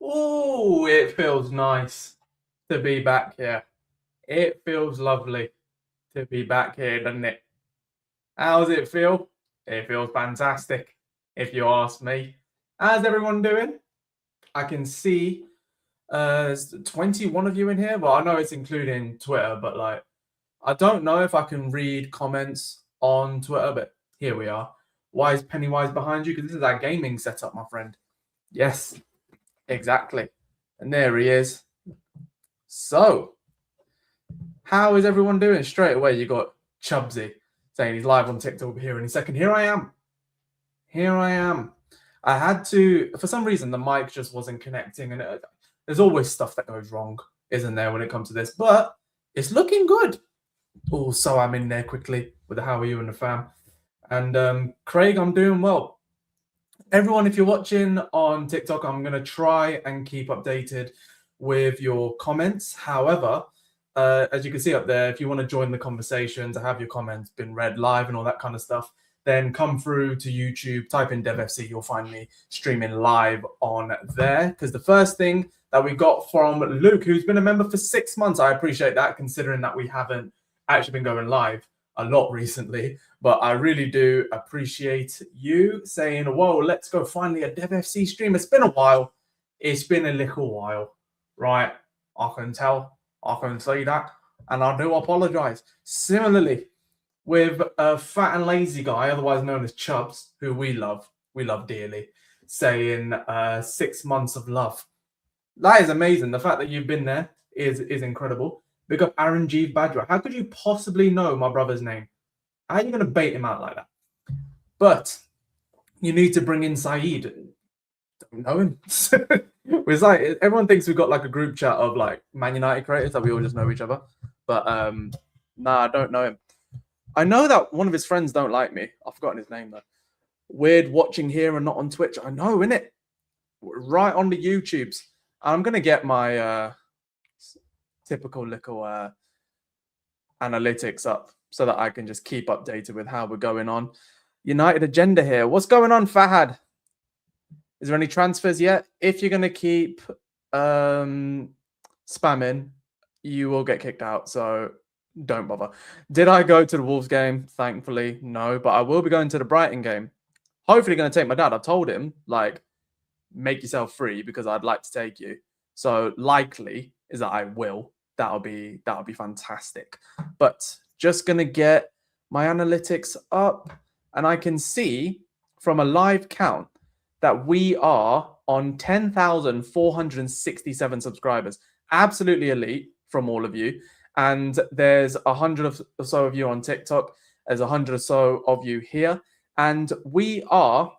Oh, it feels nice to be back here. It feels lovely to be back here, doesn't it? How does it feel? It feels fantastic, if you ask me. How's everyone doing? I can see there's 21 of you in here. Well, I know it's including Twitter, but like, I don't know if I can read comments on Twitter, but here we are. Why is Pennywise behind you? Because this is our gaming setup, my friend. Yes, exactly. And there he is. So, how is everyone doing? Straight away, you got Chubsy saying he's live on TikTok here in a second. Here I am. Here I am. I had to, for some reason, the mic just wasn't connecting. And there's always stuff that goes wrong, isn't there, when it comes to this? But it's looking good. Oh, so I'm in there quickly with the How Are You and the fam. And Craig, I'm doing well. Everyone, if you're watching on TikTok, I'm going to try and keep updated with your comments. However, as you can see up there, if you want to join the conversation to have your comments been read live and all that kind of stuff, then come through to YouTube, type in DevFC, you'll find me streaming live on there. Because the first thing that we got from Luke, who's been a member for 6 months, I appreciate that, considering that we haven't actually been going live a lot recently. But I really do appreciate you saying, whoa, let's go finally a DevFC stream. It's been a while. It's been a little while, right? I can tell. I can see that. And I do apologize. Similarly, with a fat and lazy guy, otherwise known as Chubbs, who we love dearly, saying 6 months of love. That is amazing. The fact that you've been there is incredible. Big up Aaron G. Badger. How could you possibly know my brother's name? How are you going to bait him out like that? But you need to bring in Saeed. Don't know him. It's like everyone thinks we've got like a group chat of like Man United creators that we all just know each other. But nah, I don't know him. I know that one of his friends don't like me. I've forgotten his name though. Weird watching here and not on Twitch. I know, innit? Right on the YouTubes. I'm gonna get my typical little analytics up so that I can just keep updated with how we're going on. United agenda here. What's going on, Fahad? Is there any transfers yet? If you're going to keep spamming, you will get kicked out. So don't bother. Did I go to the Wolves game? Thankfully, no. But I will be going to the Brighton game. Hopefully going to take my dad. I've told him, like, make yourself free because I'd like to take you. So likely is that I will. That'll be fantastic. But just going to get my analytics up. And I can see from a live count that we are on 10,467 subscribers. Absolutely elite from all of you. And there's 100 or so of you on TikTok. There's 100 or so of you here. And we are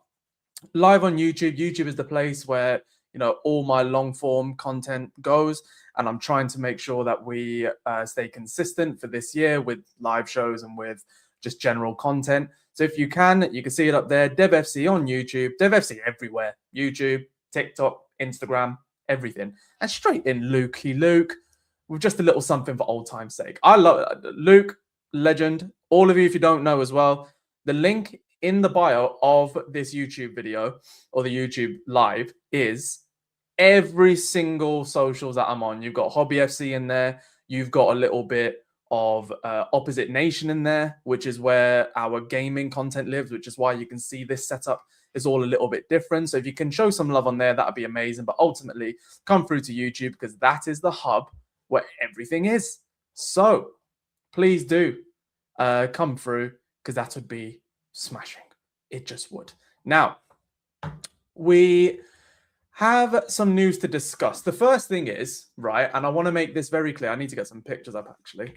live on YouTube. YouTube is the place where, you know, all my long form content goes. And I'm trying to make sure that we stay consistent for this year with live shows and with just general content. So if you can see it up there. DevFC on YouTube, DevFC everywhere. YouTube, TikTok, Instagram, everything. And straight in Lukey Luke with just a little something for old time's sake. I love Luke, legend. All of you, if you don't know as well, the link in the bio of this YouTube video or the YouTube live is every single socials that I'm on. You've got Hobby FC in there. You've got a little bit of Opposite Nation in there, which is where our gaming content lives, which is why you can see this setup is all a little bit different. So if you can show some love on there, that would be amazing. But ultimately, come through to YouTube because that is the hub where everything is. So please do come through because that would be smashing. It just would. Now, we have some news to discuss. The first thing is, right, and I want to make this very clear. I need to get some pictures up, actually.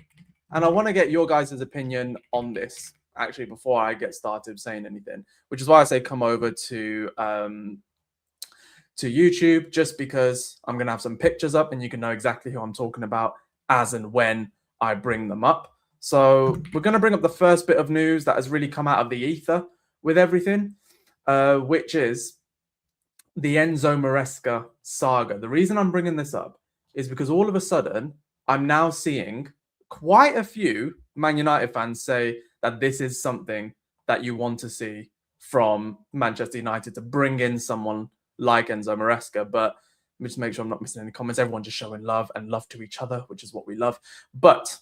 And I want to get your guys' opinion on this, actually, before I get started saying anything, which is why I say come over to YouTube, just because I'm going to have some pictures up and you can know exactly who I'm talking about as and when I bring them up. So we're going to bring up the first bit of news that has really come out of the ether with everything, which is the Enzo Maresca saga. The reason I'm bringing this up is because all of a sudden, I'm now seeing quite a few Man United fans say that this is something that you want to see from Manchester United, to bring in someone like Enzo Maresca. But me just make sure I'm not missing any comments. Everyone just showing love and love to each other, which is what we love. But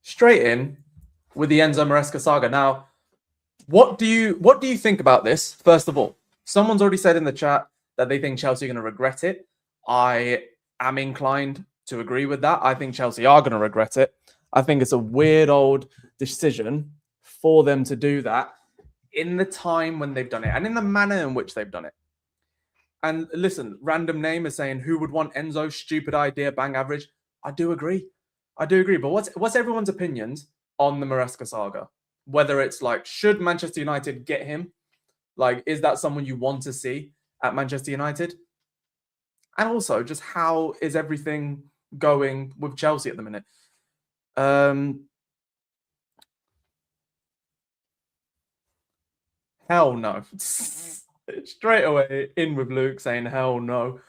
straight in with the Enzo Maresca saga. Now, what do you think about this? First of all, someone's already said in the chat that they think Chelsea are going to regret it. I am inclined to agree with that. I think Chelsea are going to regret it. I think it's a weird old decision for them to do that in the time when they've done it and in the manner in which they've done it. And listen, random name is saying, who would want Enzo? Stupid idea, bang average. I do agree. But what's everyone's opinions on the Maresca saga? Whether it's like, should Manchester United get him? Like, is that someone you want to see at Manchester United? And also, just how is everything going with Chelsea at the minute? Hell no. Straight away in with Luke saying hell no.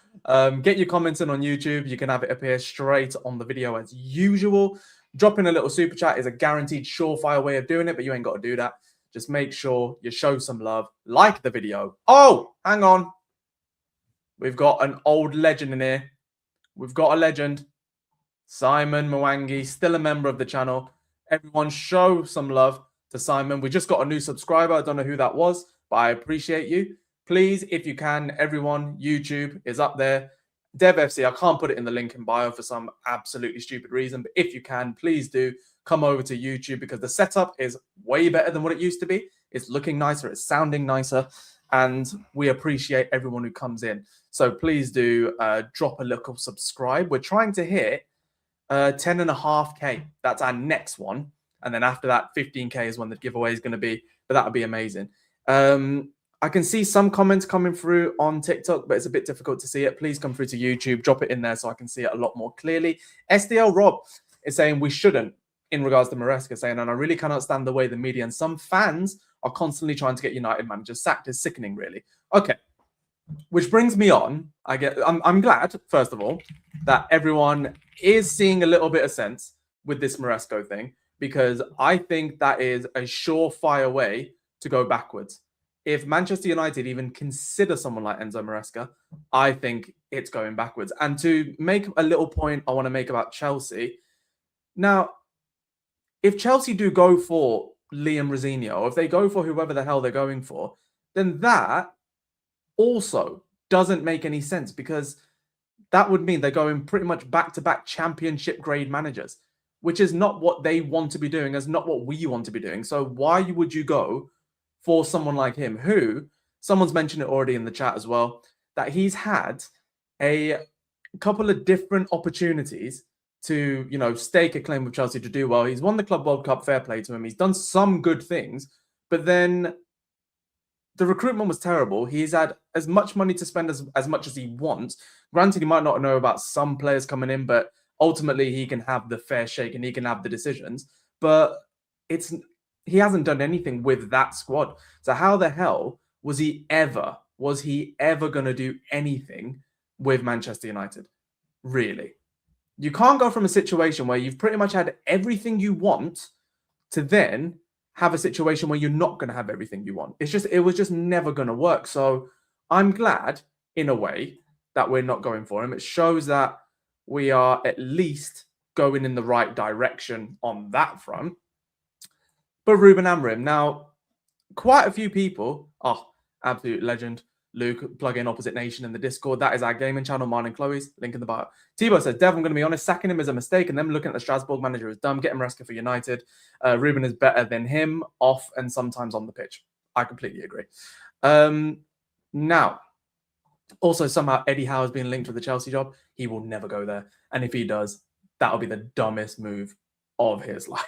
Get your comments in on YouTube. You can have it appear straight on the video as usual. Dropping a little super chat is a guaranteed surefire way of doing it, but you ain't got to do that. Just make sure you show some love. Like the video. Oh, hang on. We've got an old legend in here. We've got a legend. Simon Mwangi, still a member of the channel. Everyone show some love to Simon. We just got a new subscriber. I don't know who that was, but I appreciate you. Please, if you can, everyone, YouTube is up there. DevFC, I can't put it in the link in bio for some absolutely stupid reason, but if you can, please do come over to YouTube because the setup is way better than what it used to be. It's looking nicer, it's sounding nicer, and we appreciate everyone who comes in. So please do drop a little subscribe. We're trying to hit 10.5K. That's our next one. And then after that, 15K is when the giveaway is going to be, but that would be amazing. I can see some comments coming through on TikTok, but it's a bit difficult to see it. Please come through to YouTube, drop it in there so I can see it a lot more clearly. SDL Rob is saying we shouldn't in regards to Maresca, saying, and I really cannot stand the way the media and some fans are constantly trying to get United managers sacked. It's sickening, really. Okay, which brings me on. I'm glad, first of all, that everyone is seeing a little bit of sense with this Maresca thing, because I think that is a surefire way to go backwards. If Manchester United even consider someone like Enzo Maresca, I think it's going backwards. And to make a little point I want to make about Chelsea. Now, if Chelsea do go for Liam Rosenior, or if they go for whoever the hell they're going for, then that also doesn't make any sense, because that would mean they're going pretty much back-to-back championship grade managers, which is not what they want to be doing, is not what we want to be doing. So why would you go for someone like him, who, someone's mentioned it already in the chat as well, that he's had a couple of different opportunities to, you know, stake a claim with Chelsea to do well. He's won the Club World Cup, fair play to him. He's done some good things, but then the recruitment was terrible. He's had as much money to spend as much as he wants. Granted, he might not know about some players coming in, but ultimately he can have the fair shake and he can have the decisions. But he hasn't done anything with that squad. So how the hell was he ever going to do anything with Manchester United? Really? You can't go from a situation where you've pretty much had everything you want to then have a situation where you're not going to have everything you want. It was just never going to work. So I'm glad, in a way, that we're not going for him. It shows that we are at least going in the right direction on that front. But Ruben Amorim, now, quite a few people, absolute legend, Luke, plug in Opposite Nation in the Discord. That is our gaming channel, mine and Chloe's, link in the bio. Tebow says, Dev, I'm going to be honest, sacking him is a mistake, and then looking at the Strasbourg manager is dumb. Get him Maresca for United. Ruben is better than him, off and sometimes on the pitch. I completely agree. Now, also somehow Eddie Howe has been linked with the Chelsea job. He will never go there. And if he does, that'll be the dumbest move of his life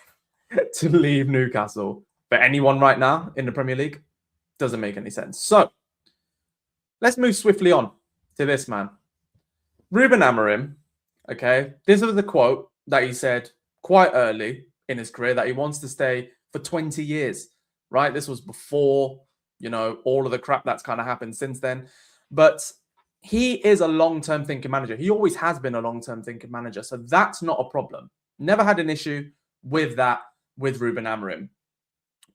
to leave Newcastle. For anyone right now in the Premier League, doesn't make any sense. So, let's move swiftly on to this man. Ruben Amorim, okay? This was the quote that he said quite early in his career, that he wants to stay for 20 years, right? This was before, you know, all of the crap that's kind of happened since then. But he is a long-term thinking manager. He always has been a long-term thinking manager. So that's not a problem. Never had an issue with that with Ruben Amorim.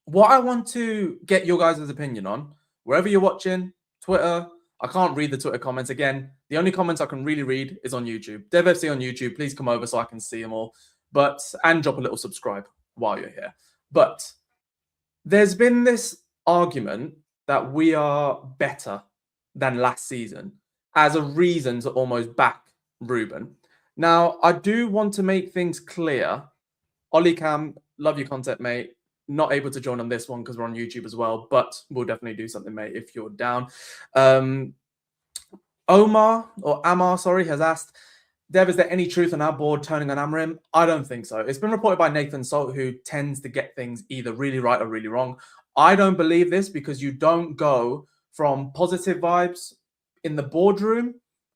What I want to get your guys' opinion on, wherever you're watching, Twitter, I can't read the Twitter comments. Again, the only comments I can really read is on YouTube. DevFC on YouTube, please come over so I can see them all. And drop a little subscribe while you're here. But there's been this argument that we are better than last season as a reason to almost back Ruben. Now, I do want to make things clear. Ollie Cam, love your content, mate. Not able to join on this one because we're on YouTube as well, but we'll definitely do something, mate, if you're down. Amar, has asked, Dev, is there any truth on our board turning on Amorim? I don't think so. It's been reported by Nathan Salt, who tends to get things either really right or really wrong. I don't believe this because you don't go from positive vibes in the boardroom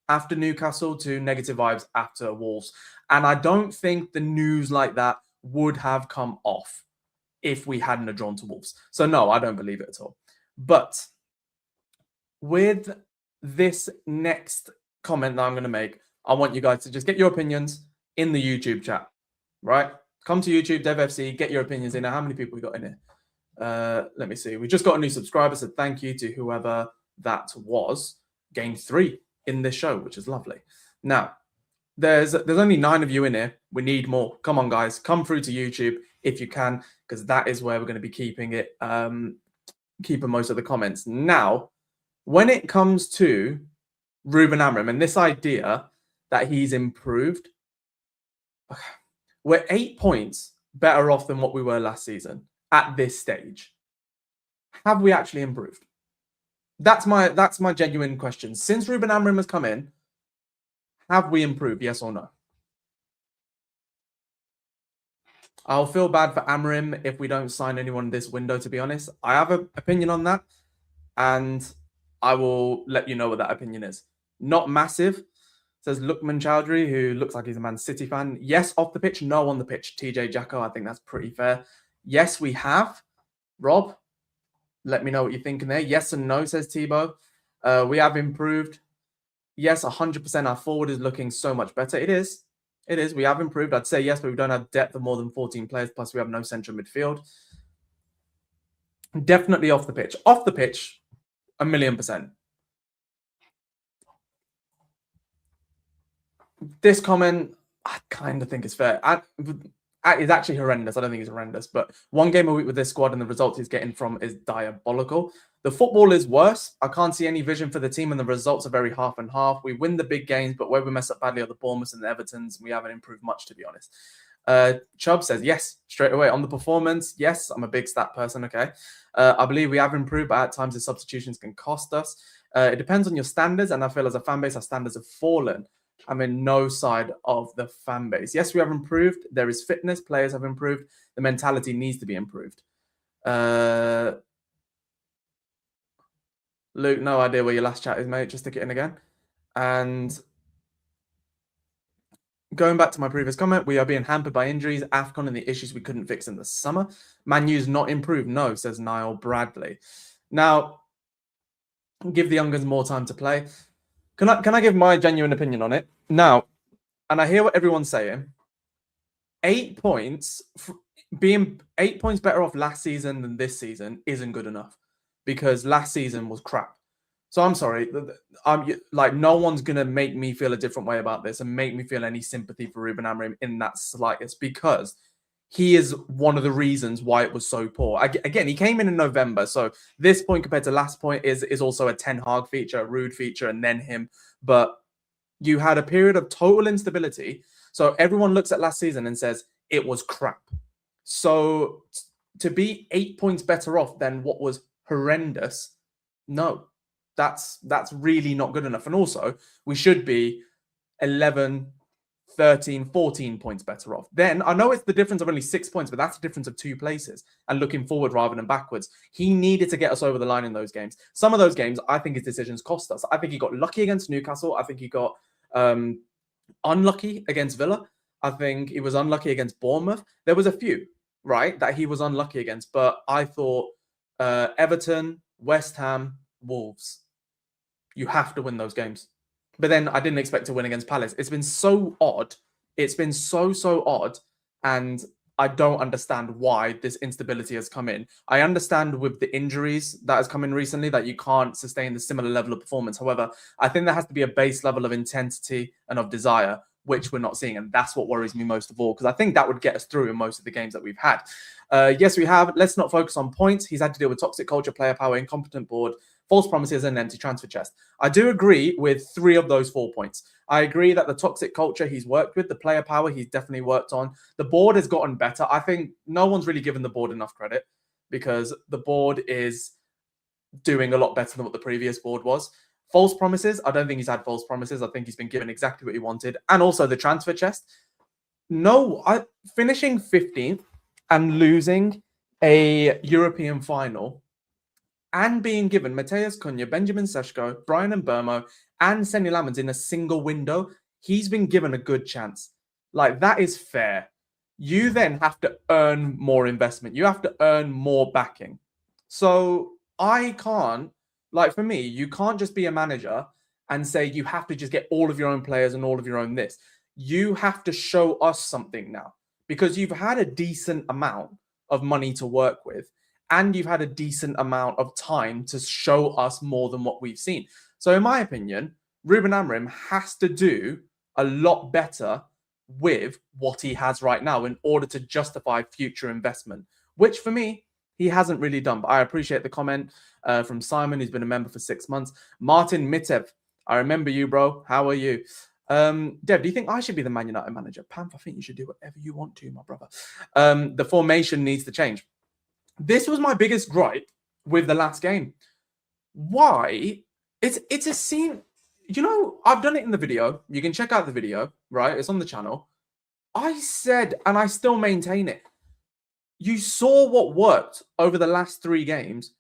after Newcastle to negative vibes after Wolves. And I don't think the news like that would have come off if we hadn't have drawn to Wolves. So no, I don't believe it at all. But with this next comment that I'm going to make, I want you guys to just get your opinions in the YouTube chat, right? Come to YouTube, DevFC, get your opinions in there. How many people we got in here? Let me see. We just got a new subscriber, so thank you to whoever that was. Gained 3 in this show, which is lovely. Now, there's only 9 of you in here. We need more. Come on, guys. Come through to YouTube if you can, because that is where we're going to be keeping it, keeping most of the comments. Now, when it comes to Ruben Amorim and this idea that he's improved, we're 8 points better off than what we were last season at this stage. Have we actually improved? That's my genuine question. Since Ruben Amorim has come in, have we improved? Yes or no? I'll feel bad for Amorim if we don't sign anyone this window, to be honest. I have an opinion on that, and I will let you know what that opinion is. Not massive, says Lukman Chowdhury, who looks like he's a Man City fan. Yes, off the pitch, no on the pitch. TJ Jacko, I think that's pretty fair. Yes, we have. Rob, let me know what you're thinking there. Yes and no, says Tebow. We have improved. Yes, 100% our forward is looking so much better. It is. It is. We have improved. I'd say yes, but we don't have depth of more than 14 players. Plus, we have no central midfield. Definitely off the pitch. Off the pitch, 1,000,000%. This comment, I kind of think is fair. It's actually horrendous. I don't think it's horrendous, but 1 game a week with this squad and the results he's getting from is diabolical. The football is worse. I can't see any vision for the team, and the results are very half and half. We win the big games, but where we mess up badly are the Bournemouths and the Evertons. We haven't improved much, to be honest. Chubb says, yes, straight away. On the performance, yes, I'm a big stat person, okay. I believe we have improved, but at times the substitutions can cost us. It depends on your standards, and I feel as a fan base, our standards have fallen. I'm in no side of the fan base. Yes, we have improved. There is fitness. Players have improved. The mentality needs to be improved. Luke, no idea where your last chat is, mate. Just stick it in again. And going back to my previous comment, we are being hampered by injuries, AFCON, and the issues we couldn't fix in the summer. Man U's not improved. No, says Niall Bradley. Now, give the young guns more time to play. Can I give my genuine opinion on it? Now, and I hear what everyone's saying. 8 points, being 8 points better off last season than this season isn't good enough, because last season was crap. So I'm sorry. I'm like, no one's gonna make me feel a different way about this and make me feel any sympathy for Ruben Amorim in that slightest, because he is one of the reasons why it was so poor. Again, he came in November, so this point compared to last point is also a Ten Hag feature, a Rude feature, and then him. But you had a period of total instability. So everyone looks at last season and says it was crap. So to be 8 points better off than what was horrendous, no, that's really not good enough. And also, we should be 11, 13, 14 points better off. Then I know it's the difference of only 6 points, but that's a difference of 2 places and looking forward rather than backwards. He needed to get us over the line in those games. Some of those games, I think his decisions cost us. I think he got lucky against Newcastle. I think he got unlucky against Villa. I think he was unlucky against Bournemouth. There was a few, right, that he was unlucky against, but I thought Everton, West Ham, Wolves, you have to win those games. But then I didn't expect to win against Palace. It's been so odd. It's been so odd. And I don't understand why this instability has come in. I understand with the injuries that has come in recently that you can't sustain the similar level of performance. However, I think there has to be a base level of intensity and of desire, which we're not seeing. And that's what worries me most of all, because I think that would get us through in most of the games that we've had. Yes, we have. Let's not focus on points. He's had to deal with toxic culture, player power, incompetent board, false promises, and an empty transfer chest. I do agree with 3 of those 4 points. I agree that the toxic culture he's worked with, the player power he's definitely worked on. The board has gotten better. I think no one's really given the board enough credit because the board is doing a lot better than what the previous board was. False promises, I don't think he's had false promises. I think he's been given exactly what he wanted. And also the transfer chest. No, finishing 15th and losing a European final and being given Mateus Cunha, Benjamin Sesko, Brian Mbeumo, and Senny Lamens in a single window, he's been given a good chance. Like, that is fair. You then have to earn more investment. You have to earn more backing. So I can't, like, for me, you can't just be a manager and say you have to just get all of your own players and all of your own this. You have to show us something now because you've had a decent amount of money to work with. And you've had a decent amount of time to show us more than what we've seen. So in my opinion, Ruben Amorim has to do a lot better with what he has right now in order to justify future investment, which for me, he hasn't really done. But I appreciate the comment from Simon, who's been a member for 6 months. Martin Mitev, I remember you, bro. How are you? Dev, do you think I should be the Man United manager? Pam, I think you should do whatever you want to, my brother. The formation needs to change. This was my biggest gripe with the last game. Why? It's a scene. You know, I've done it in the video. You can check out the video, right? It's on the channel. I said, and I still maintain it. You saw what worked over the last 3 games.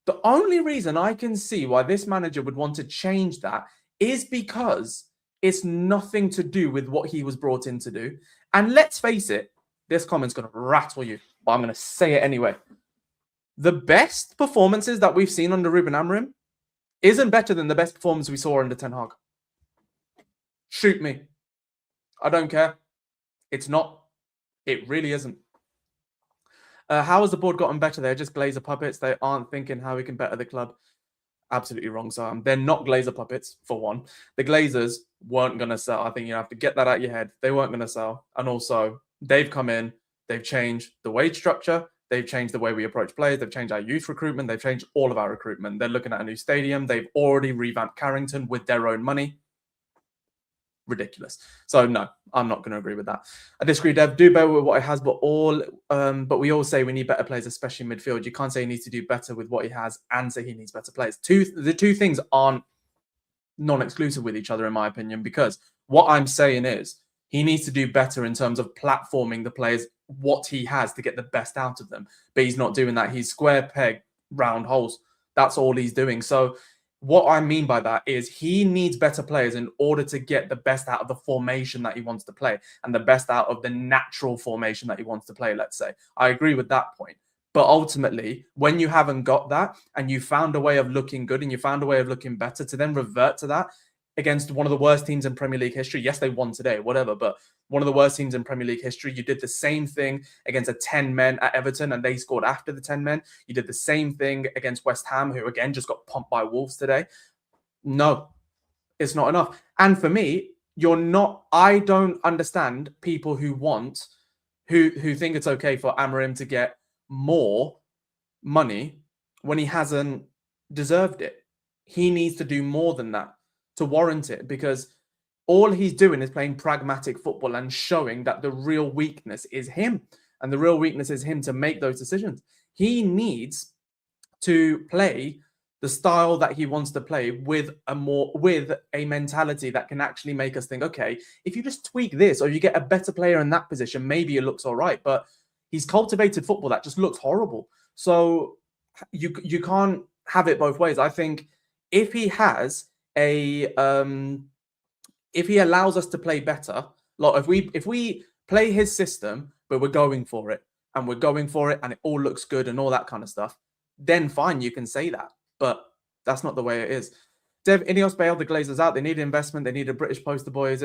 The only reason I can see why this manager would want to change that is because it's nothing to do with what he was brought in to do. And let's face it, this comment's going to rattle you, but I'm going to say it anyway. The best performances that we've seen under Ruben Amorim isn't better than the best performance we saw under Ten Hag. Shoot me. I don't care. It's not. It really isn't. How has the board gotten better? They're just Glazer puppets. They aren't thinking how we can better the club. Absolutely wrong, Sam. They're not Glazer puppets, for one. The Glazers weren't going to sell. I think you have to get that out of your head. They weren't going to sell. And also, they've come in. They've changed the wage structure. They've changed the way we approach players. They've changed our youth recruitment. They've changed all of our recruitment. They're looking at a new stadium. They've already revamped Carrington with their own money. Ridiculous. So no, I'm not going to agree with that. I disagree, Dev. Do better with what he has, but we all say we need better players, especially in midfield. You can't say he needs to do better with what he has and say he needs better players. The two things aren't non-exclusive with each other, in my opinion, because what I'm saying is he needs to do better in terms of platforming the players, what he has to get the best out of them. But he's not doing that. He's square peg, round holes. That's all he's doing. So what I mean by that is he needs better players in order to get the best out of the formation that he wants to play and the best out of the natural formation that he wants to play, let's say. I agree with that point. But ultimately, when you haven't got that and you found a way of looking good and you found a way of looking better, to then revert to that against one of the worst teams in Premier League history. Yes, they won today, whatever, but one of the worst teams in Premier League history. You did the same thing against a 10 men at Everton and they scored after the 10 men. You did the same thing against West Ham, who again just got pumped by Wolves today. No, it's not enough. And for me, I don't understand people who think it's okay for Amorim to get more money when he hasn't deserved it. He needs to do more than that to warrant it, because all he's doing is playing pragmatic football and showing that the real weakness is him. And the real weakness is him to make those decisions. He needs to play the style that he wants to play with a mentality that can actually make us think, okay, if you just tweak this or you get a better player in that position, maybe it looks all right. But he's cultivated football that just looks horrible. So you can't have it both ways. I think if he has if he allows us to play better, like if we play his system, but we're going for it and it all looks good and all that kind of stuff, then fine, you can say that. But that's not the way it is. Dev, Ineos bailed the Glazers out. They needed investment. They needed a British poster boy.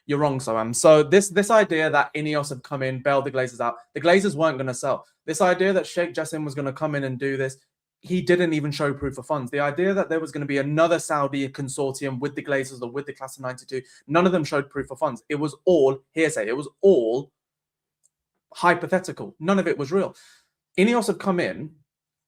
You're wrong, Soam. So this idea that Ineos have come in, bailed the Glazers out, the Glazers weren't going to sell. This idea that Sheikh Jassim was going to come in and do this, he didn't even show proof of funds. The idea that there was going to be another Saudi consortium with the Glazers or with the Class of 92, none of them showed proof of funds. It was all hearsay. It was all hypothetical. None of it was real. Ineos have come in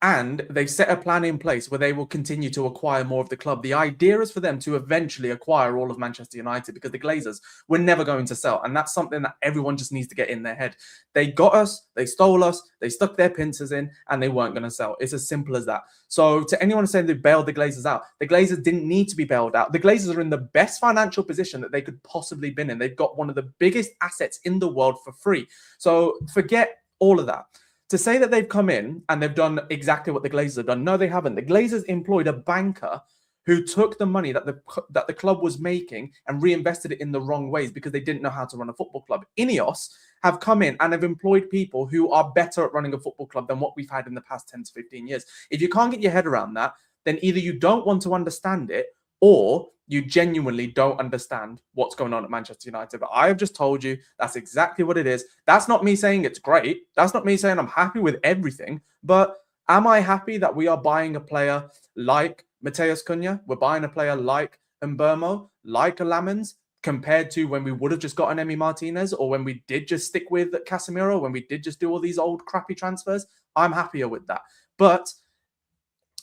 and they've set a plan in place where they will continue to acquire more of the club. The idea is for them to eventually acquire all of Manchester United because the Glazers were never going to sell. And that's something that everyone just needs to get in their head. They got us, they stole us, they stuck their pincers in, and they weren't going to sell. It's as simple as that. So to anyone saying they bailed the Glazers out, the Glazers didn't need to be bailed out. The Glazers are in the best financial position that they could possibly been in. They've got one of the biggest assets in the world for free. So forget all of that. To say that they've come in and they've done exactly what the Glazers have done, no, they haven't. The Glazers employed a banker who took the money that the club was making and reinvested it in the wrong ways because they didn't know how to run a football club. Ineos have come in and have employed people who are better at running a football club than what we've had in the past 10 to 15 years. If you can't get your head around that, then either you don't want to understand it or you genuinely don't understand what's going on at Manchester United. But I have just told you that's exactly what it is. That's not me saying it's great. That's not me saying I'm happy with everything. But am I happy that we are buying a player like Matheus Cunha? We're buying a player like Mbeumo, like a Lamens, compared to when we would have just got an Emi Martinez or when we did just stick with Casemiro, when we did just do all these old crappy transfers. I'm happier with that. But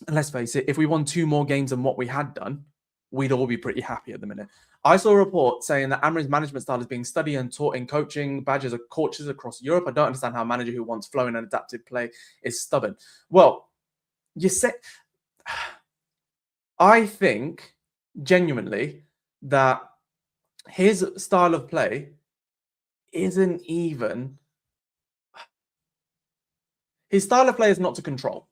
let's face it, if we won 2 more games than what we had done, we'd all be pretty happy at the minute. I saw a report saying that Amorim's management style is being studied and taught in coaching badges of coaches across Europe. I don't understand how a manager who wants flowing and adaptive play is stubborn. Well, you said, I think genuinely that his style of play isn't even, his style of play is not to control.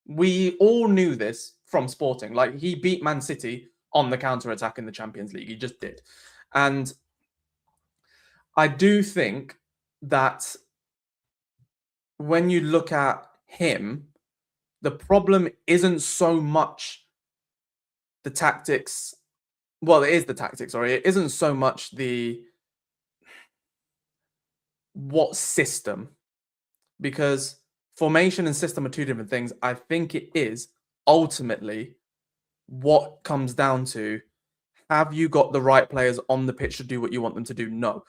We all knew this from Sporting. Like, he beat Man City on the counter-attack in the Champions League. He just did. And I do think that when you look at him, the problem isn't so much the tactics. Well, it is the tactics, sorry. It isn't so much what system. Because formation and system are 2 different things. I think it is ultimately what comes down to, have you got the right players on the pitch to do what you want them to do? No.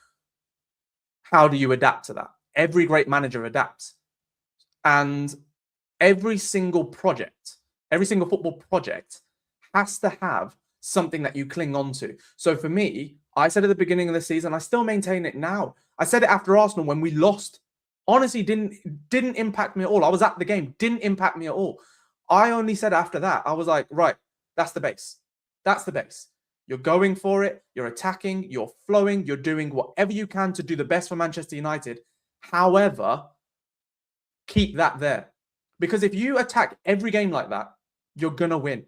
How do you adapt to that? Every great manager adapts. And every single project, every single football project has to have something that you cling on to. So for me, I said at the beginning of the season, I still maintain it now. I said it after Arsenal when we lost. Honestly, didn't impact me at all. I was at the game. Didn't impact me at all. I only said after that, I was like, right, that's the base. That's the base. You're going for it. You're attacking. You're flowing. You're doing whatever you can to do the best for Manchester United. However, keep that there. Because if you attack every game like that, you're going to win.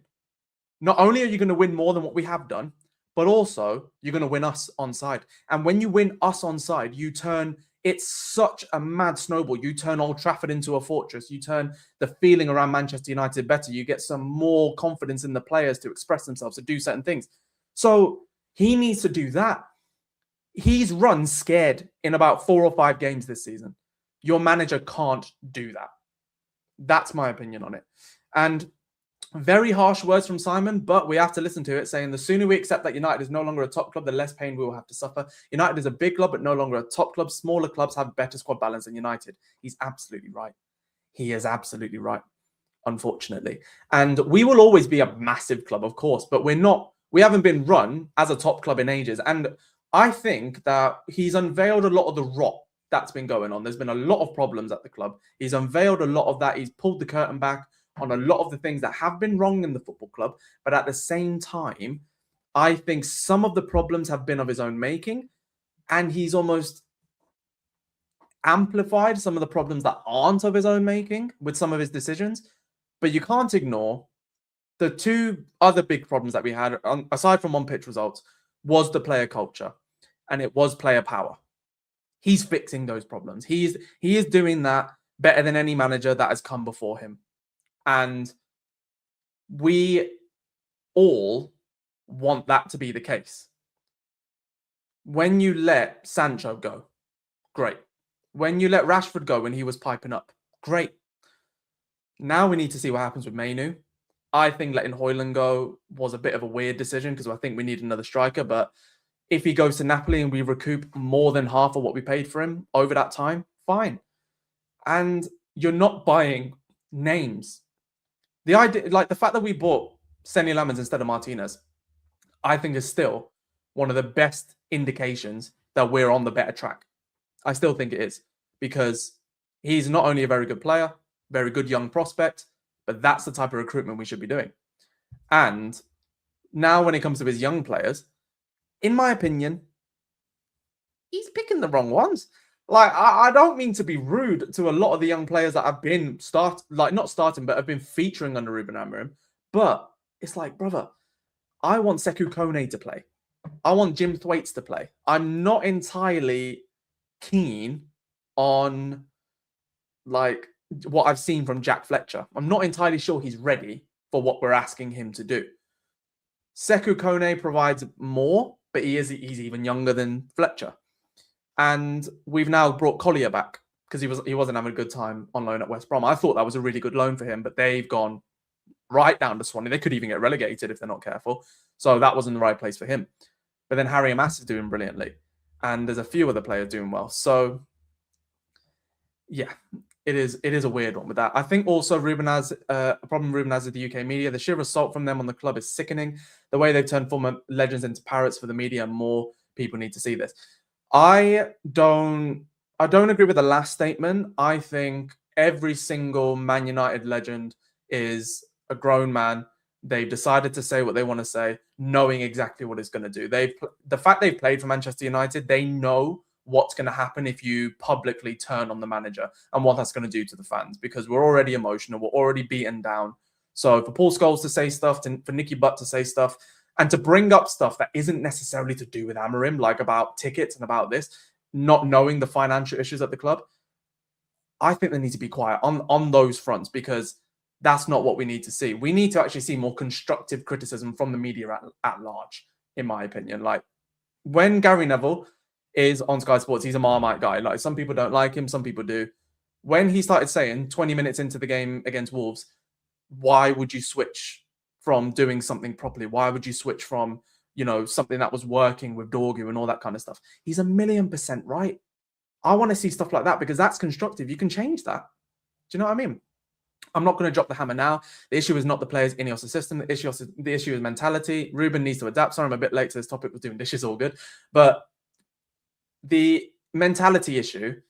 Not only are you going to win more than what we have done, but also you're going to win us onside. And when you win us onside, you turn... It's such a mad snowball. You turn Old Trafford into a fortress. You turn the feeling around Manchester United better. You get some more confidence in the players to express themselves, to do certain things. So he needs to do that. He's run scared in about 4 or 5 games this season. Your manager can't do that. That's my opinion on it. And very harsh words from Simon, but we have to listen to it, saying the sooner we accept that United is no longer a top club, the less pain we will have to suffer. United is a big club, but no longer a top club. Smaller clubs have better squad balance than United. He's absolutely right. He is absolutely right, unfortunately. And we will always be a massive club, of course, but we haven't been run as a top club in ages. And I think that he's unveiled a lot of the rot that's been going on. There's been a lot of problems at the club. He's unveiled a lot of that. He's pulled the curtain back on a lot of the things that have been wrong in the football club. But at the same time, I think some of the problems have been of his own making. And he's almost amplified some of the problems that aren't of his own making with some of his decisions. But you can't ignore the 2 other big problems that we had, aside from on-pitch results, was the player culture. And it was player power. He's fixing those problems. He is doing that better than any manager that has come before him. And we all want that to be the case. When you let Sancho go, great. When you let Rashford go when he was piping up, great. Now we need to see what happens with Mainoo. I think letting Højlund go was a bit of a weird decision because I think we need another striker. But if he goes to Napoli and we recoup more than half of what we paid for him over that time, fine. And you're not buying names. The idea, like the fact that we bought Senny Lamens instead of Martinez, I think is still one of the best indications that we're on the better track. I still think it is because he's not only a very good player, very good young prospect, but that's the type of recruitment we should be doing. And now when it comes to his young players, in my opinion, he's picking the wrong ones. Like, I don't mean to be rude to a lot of the young players that have been not starting, but have been featuring under Ruben Amorim. But it's like, brother, I want Sekou Kone to play. I want Jim Thwaites to play. I'm not entirely keen on like what I've seen from Jack Fletcher. I'm not entirely sure he's ready for what we're asking him to do. Sekou Kone provides more, but he's even younger than Fletcher. And we've now brought Collier back because he wasn't having a good time on loan at West Brom. I thought that was a really good loan for him, but they've gone right down to Swansea. They could even get relegated if they're not careful. So that wasn't the right place for him. But then Harry Amass is doing brilliantly. And there's a few other players doing well. So, yeah, it is a weird one with that. I think also Ruben has a problem Ruben has with the UK media. The sheer assault from them on the club is sickening. The way they've turned former legends into parrots for the media, more people need to see this. I don't agree with the last statement. I think every single Man United legend is a grown man. They've decided to say what they want to say, knowing exactly what it's going to do. The fact they've played for Manchester United, they know what's going to happen if you publicly turn on the manager and what that's going to do to the fans, because we're already emotional. We're already beaten down. So for Paul Scholes to say stuff, for Nicky Butt to say stuff, and to bring up stuff that isn't necessarily to do with Amorim, like about tickets and about this, not knowing the financial issues at the club, I think they need to be quiet on those fronts, because that's not what we need to see. We need to actually see more constructive criticism from the media at large, in my opinion. Like, when Gary Neville is on Sky Sports, he's a Marmite guy. Like, some people don't like him, some people do. When he started saying 20 minutes into the game against Wolves, why would you switch from doing something properly? Why would you switch from, something that was working with Dorgu and all that kind of stuff? He's 1,000,000% right. I want to see stuff like that because that's constructive. You can change that. Do you know what I mean? I'm not going to drop the hammer now. The issue is not the players in Ineos' system. The issue is mentality. Ruben needs to adapt. Sorry, I'm a bit late to this topic. We're doing dishes, all good. But the mentality issue,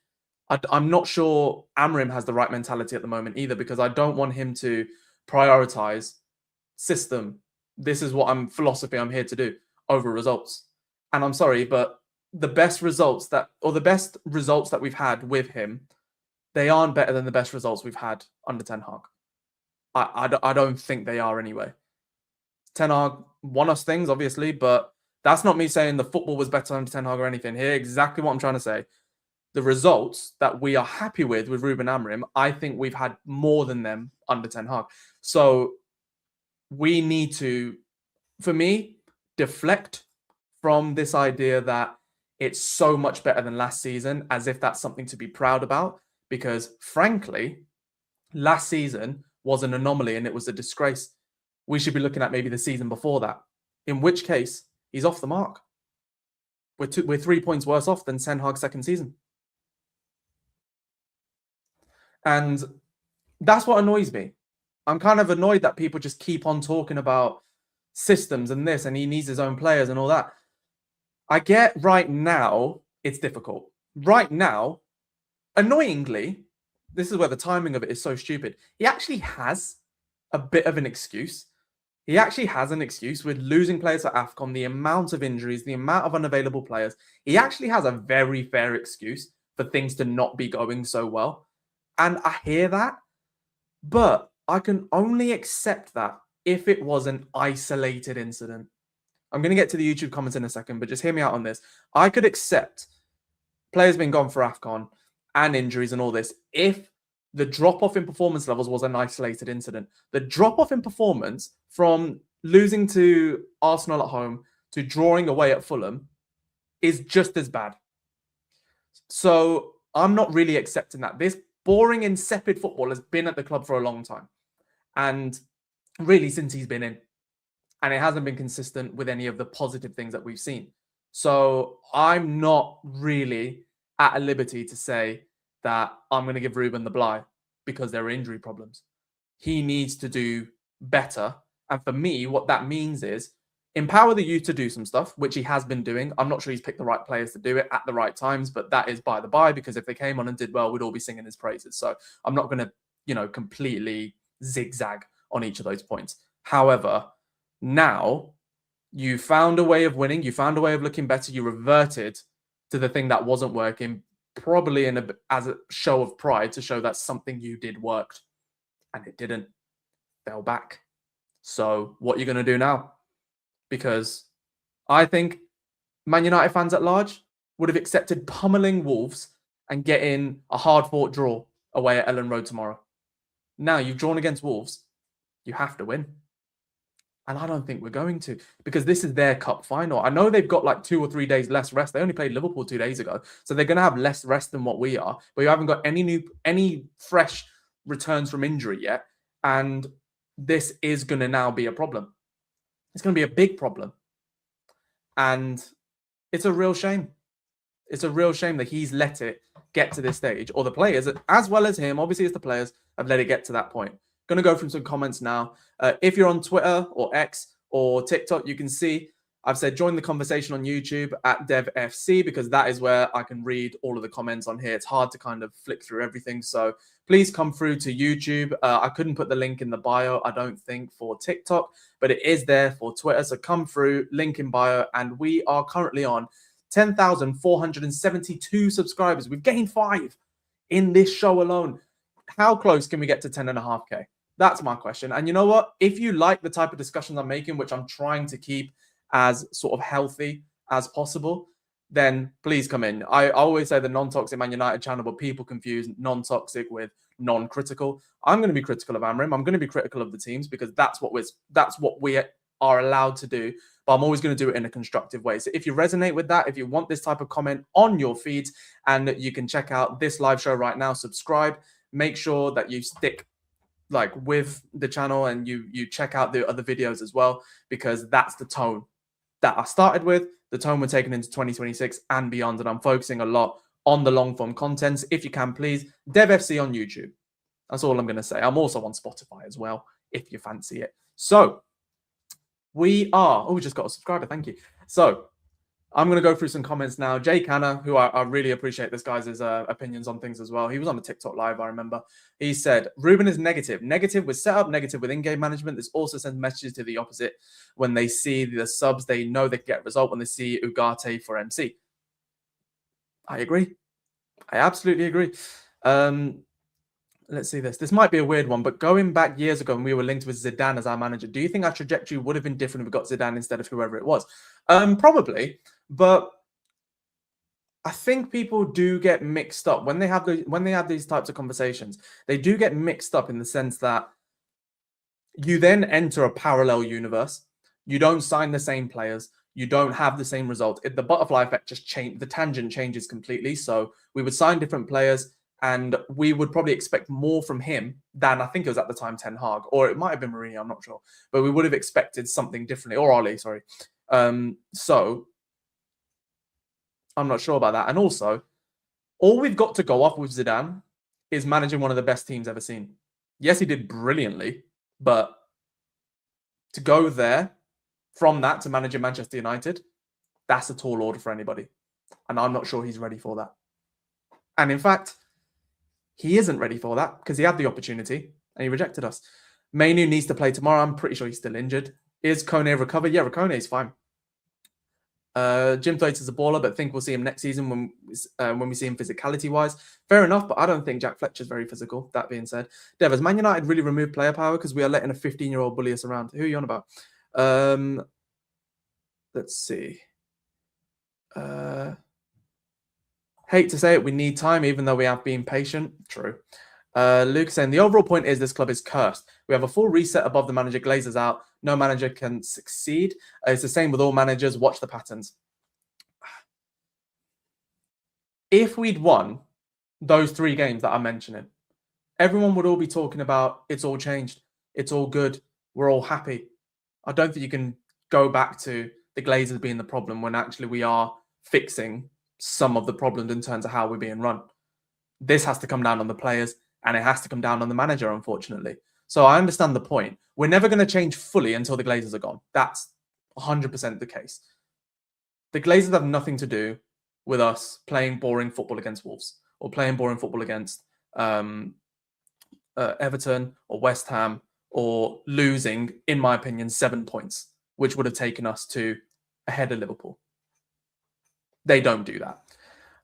I'm not sure Amorim has the right mentality at the moment either, because I don't want him to prioritize system. This is what philosophy I'm here to do over results. And I'm sorry, but the best results that we've had with him, they aren't better than the best results we've had under Ten Hag. I don't think they are anyway. Ten Hag won us things, obviously, but that's not me saying the football was better under Ten Hag or anything. Here, exactly what I'm trying to say. The results that we are happy with Ruben Amorim, I think we've had more than them under Ten Hag. So we need to, for me, deflect from this idea that it's so much better than last season, as if that's something to be proud about. Because frankly, last season was an anomaly and it was a disgrace. We should be looking at maybe the season before that, in which case he's off the mark. We're 3 points worse off than Ten Hag's second season. And that's what annoys me. I'm kind of annoyed that people just keep on talking about systems and this, and he needs his own players and all that. I get right now it's difficult. Right now, annoyingly, this is where the timing of it is so stupid. He actually has a bit of an excuse. He actually has an excuse with losing players at AFCON, the amount of injuries, the amount of unavailable players. He actually has a very fair excuse for things to not be going so well. And I hear that, but I can only accept that if it was an isolated incident. I'm going to get to the YouTube comments in a second, but just hear me out on this. I could accept players being gone for AFCON and injuries and all this if the drop-off in performance levels was an isolated incident. The drop-off in performance from losing to Arsenal at home to drawing away at Fulham is just as bad. So I'm not really accepting that. This boring, insipid football has been at the club for a long time. And really since he's been in. And it hasn't been consistent with any of the positive things that we've seen. So I'm not really at a liberty to say that I'm going to give Ruben the bly because there are injury problems. He needs to do better. And for me, what that means is empower the youth to do some stuff, which he has been doing. I'm not sure he's picked the right players to do it at the right times, but that is by the by, because if they came on and did well, we'd all be singing his praises. So I'm not going to, completely zigzag on each of those points. However, now you found a way of winning, you found a way of looking better, you reverted to the thing that wasn't working, probably as a show of pride to show that something you did worked, and it didn't. Fell back. So what are you going to do now? Because I think Man United fans at large would have accepted pummeling Wolves and getting a hard-fought draw away at Ellen Road tomorrow. Now you've drawn against Wolves, you have to win. And I don't think we're going to, because this is their cup final. I know they've got like 2 or 3 days less rest. They only played Liverpool 2 days ago. So they're going to have less rest than what we are. But you haven't got any fresh returns from injury yet. And this is going to now be a problem. It's going to be a big problem. And it's a real shame. It's a real shame that he's let it get to this stage, or the players, as well as him, obviously it's the players, have let it get to that point. Going to go through some comments now. If you're on Twitter or X or TikTok, you can see I've said join the conversation on YouTube at DevFC, because that is where I can read all of the comments on here. It's hard to kind of flick through everything. So please come through to YouTube. I couldn't put the link in the bio, I don't think, for TikTok, but it is there for Twitter. So come through, link in bio. And we are currently on 10,472 subscribers. We've gained 5 in this show alone. How close can we get to 10.5K? That's my question. And you know what? If you like the type of discussions I'm making, which I'm trying to keep as sort of healthy as possible, then please come in. I always say the non-toxic Man United channel, but people confuse non-toxic with non-critical. I'm going to be critical of Amorim. I'm going to be critical of the teams, because that's what we are allowed to do. But I'm always going to do it in a constructive way. So if you resonate with that, if you want this type of comment on your feeds, and you can check out this live show right now, subscribe. Make sure that you stick with the channel, and you check out the other videos as well, because that's the tone that I started with, the tone we're taking into 2026 and beyond. And I'm focusing a lot on the long form contents. If you can, please, DevFC on YouTube. That's all I'm going to say. I'm also on Spotify as well, if you fancy it. So we just got a subscriber. Thank you. So I'm going to go through some comments now. Jay Canner, who I really appreciate this guy's opinions on things as well. He was on a TikTok live, I remember. He said, Ruben is negative. Negative with setup, negative with in-game management. This also sends messages to the opposite. When they see the subs, they know they can get a result when they see Ugarte for MC. I agree. I absolutely agree. Let's see this. This might be a weird one, but going back years ago when we were linked with Zidane as our manager, do you think our trajectory would have been different if we got Zidane instead of whoever it was? Probably. But I think people do get mixed up when they have these types of conversations. They do get mixed up in the sense that you then enter a parallel universe. You don't sign the same players. You don't have the same result. The butterfly effect just changed. The tangent changes completely. So we would sign different players, and we would probably expect more from him than, I think it was at the time, Ten Hag, or it might have been Mourinho, I'm not sure. But we would have expected something differently, or Oli, sorry. So I'm not sure about that. And also, all we've got to go off with Zidane is managing one of the best teams ever seen. Yes, he did brilliantly, but to go there, from that to managing Manchester United, that's a tall order for anybody. And I'm not sure he's ready for that. And in fact, he isn't ready for that, because he had the opportunity and he rejected us. Mainoo needs to play tomorrow. I'm pretty sure he's still injured. Is Kone recovered? Yeah, Kone is fine. Jim Thwaites is a baller, but think we'll see him next season when we see him physicality-wise. Fair enough, but I don't think Jack Fletcher's very physical. That being said, Dev, has Man United really removed player power because we are letting a 15-year-old bully us around? Who are you on about? Let's see. Hate to say it, we need time, even though we have been patient. True. Luke saying, the overall point is this club is cursed. We have a full reset above the manager. Glazers out. No manager can succeed. It's the same with all managers. Watch the patterns. If we'd won those 3 games that I'm mentioning, everyone would all be talking about it's all changed. It's all good. We're all happy. I don't think you can go back to the Glazers being the problem when actually we are fixing some of the problems in terms of how we're being run. This has to come down on the players and it has to come down on the manager, unfortunately. So I understand the point. We're never going to change fully until the Glazers are gone. That's 100% the case. The Glazers have nothing to do with us playing boring football against Wolves or playing boring football against Everton or West Ham or losing, in my opinion, 7 points, which would have taken us to ahead of Liverpool. They don't do that.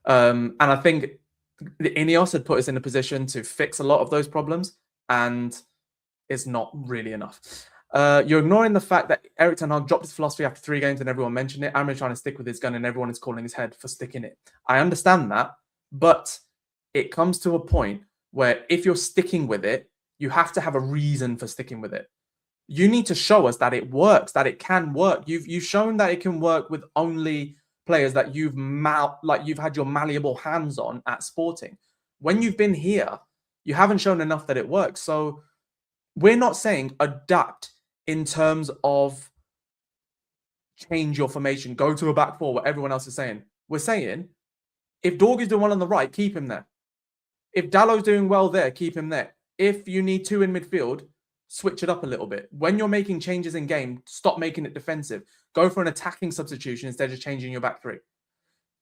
And I think the Ineos had put us in a position to fix a lot of those problems, and it's not really enough. You're ignoring the fact that Erik ten Hag dropped his philosophy after 3 games and everyone mentioned it. Amorim trying to stick with his gun and everyone is calling his head for sticking it. I understand that, but it comes to a point where if you're sticking with it, you have to have a reason for sticking with it. You need to show us that it works, that it can work. You've shown that it can work with only players that you've had your malleable hands on at Sporting. When you've been here, you haven't shown enough that it works. So we're not saying adapt in terms of change your formation, go to a back 4, what everyone else is saying. We're saying if Dorgu's doing well on the right, keep him there. If Dallow's doing well there, keep him there. If you need 2 in midfield, switch it up a little bit. When you're making changes in game, stop making it defensive. Go for an attacking substitution instead of changing your back 3.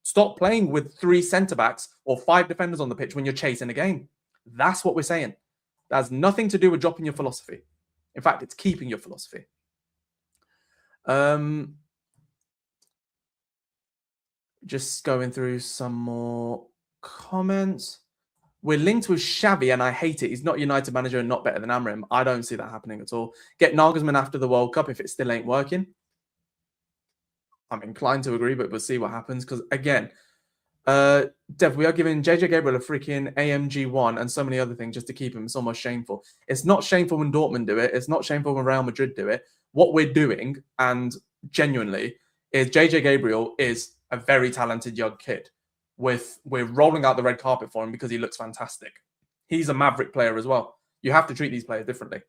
Stop playing with 3 centre-backs or 5 defenders on the pitch when you're chasing a game. That's what we're saying. That has nothing to do with dropping your philosophy. In fact, it's keeping your philosophy. Just going through some more comments. We're linked with Xavi and I hate it. He's not United manager and not better than Amorim. I don't see that happening at all. Get Nagelsmann after the World Cup if it still ain't working. I'm inclined to agree, but we'll see what happens. Because again, Dev, we are giving JJ Gabriel a freaking AMG 1 and so many other things just to keep him. It's almost shameful. It's not shameful when Dortmund do it. It's not shameful when Real Madrid do it. What we're doing, and genuinely, is JJ Gabriel is a very talented young kid. We're rolling out the red carpet for him because he looks fantastic. He's a maverick player as well. You have to treat these players differently.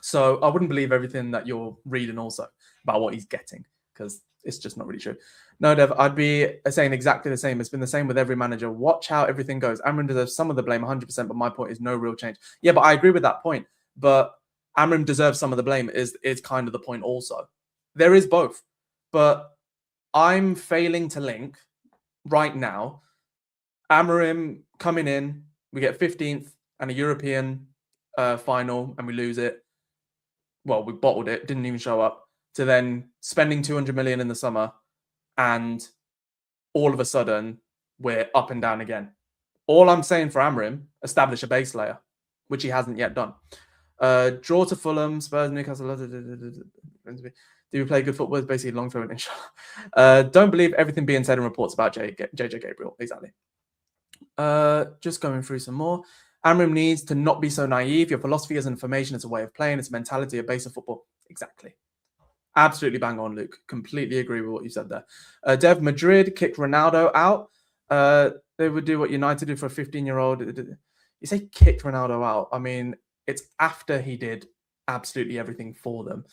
So I wouldn't believe everything that you're reading also about what he's getting, because it's just not really true. No, Dev, I'd be saying exactly the same. It's been the same with every manager. Watch how everything goes. Amorim deserves some of the blame, 100%, but my point is no real change. Yeah, but I agree with that point. But Amorim deserves some of the blame is kind of the point also. There is both. But I'm failing to link right now. Amorim coming in, we get 15th and a European final and we lose it. Well, we bottled it, didn't even show up. To then spending 200 million in the summer and all of a sudden we're up and down again. All I'm saying for Amorim, establish a base layer, which he hasn't yet done. Draw to Fulham, Spurs, Newcastle. Do we play good football? It's basically long throw and inshallah. Don't believe everything being said in reports about JJ Gabriel. Exactly. Just going through some more. Amorim needs to not be so naive. Your philosophy isn't information, it's a way of playing, it's a mentality, a base of football. Exactly. Absolutely bang on, Luke. Completely agree with what you said there. Dev, Madrid kicked Ronaldo out. They would do what United did for a 15-year-old. You say kicked Ronaldo out. I mean, it's after he did absolutely everything for them.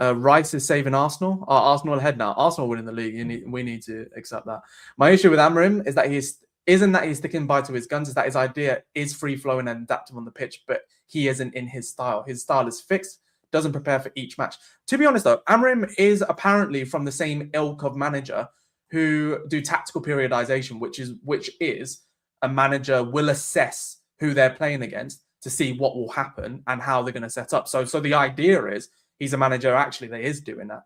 Rice is saving Arsenal. Arsenal ahead now. Arsenal winning the league. We need to accept that. My issue with Amorim is that he's sticking by to his guns, is that his idea is free-flowing and adaptive on the pitch, but he isn't in his style. His style is fixed, doesn't prepare for each match. To be honest, though, Amorim is apparently from the same ilk of manager who do tactical periodization, which is a manager will assess who they're playing against to see what will happen and how they're going to set up. So the idea is he's a manager actually that is doing that.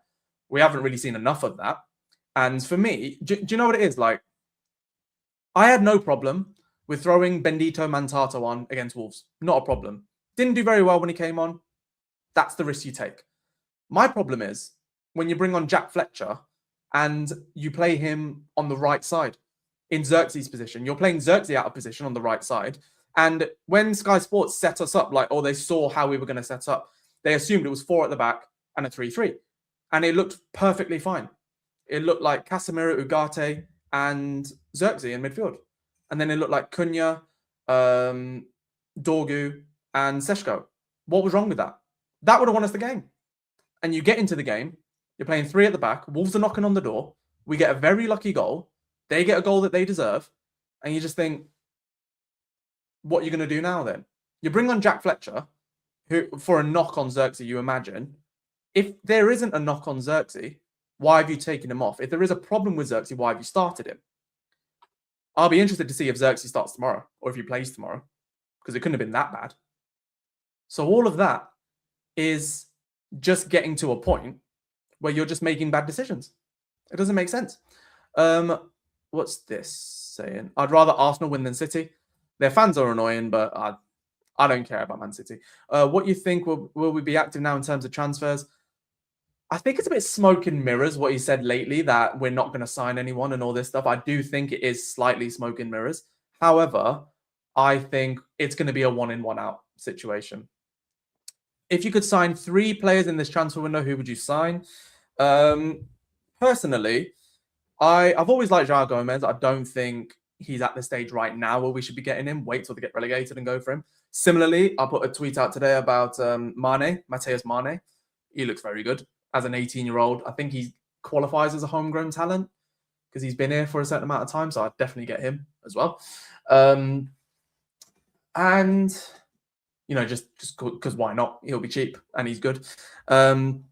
We haven't really seen enough of that. And for me, do you know what it is? Like, I had no problem with throwing Bendito Mantato on against Wolves. Not a problem. Didn't do very well when he came on. That's the risk you take. My problem is when you bring on Jack Fletcher and you play him on the right side in Zirkzee's position. You're playing Zirkzee out of position on the right side. And when Sky Sports set us up, like, or they saw how we were going to set up, they assumed it was 4 at the back and a 3-3. And it looked perfectly fine. It looked like Casemiro, Ugarte, and Zirkzee in midfield. And then it looked like Cunha, Dorgu, and Seshko. What was wrong with that? That would have won us the game. And you get into the game, you're playing 3 at the back, Wolves are knocking on the door, we get a very lucky goal, they get a goal that they deserve, and you just think, what are you going to do now then? You bring on Jack Fletcher, who for a knock on Zirkzee, you imagine. If there isn't a knock on Zirkzee, why have you taken him off? If there is a problem with Zirkzee, why have you started him? I'll be interested to see if Zirkzee starts tomorrow or if he plays tomorrow, because it couldn't have been that bad. So all of that is just getting to a point where you're just making bad decisions. It doesn't make sense. What's this saying? I'd rather Arsenal win than City. Their fans are annoying, but I don't care about Man City. What you think? Will we be active now in terms of transfers? I think it's a bit smoke and mirrors what he said lately, that we're not going to sign anyone and all this stuff. I do think it is slightly smoke and mirrors. However, I think it's going to be a 1-in, 1-out situation. If you could sign 3 players in this transfer window, who would you sign? Personally, I've always liked João Gomez. I don't think he's at the stage right now where we should be getting him. Wait till they get relegated and go for him. Similarly, I put a tweet out today about Matheus Mane. He looks very good as an 18-year-old. I think he qualifies as a homegrown talent because he's been here for a certain amount of time. So I'd definitely get him as well. And, you know, just because why not? He'll be cheap and he's good. And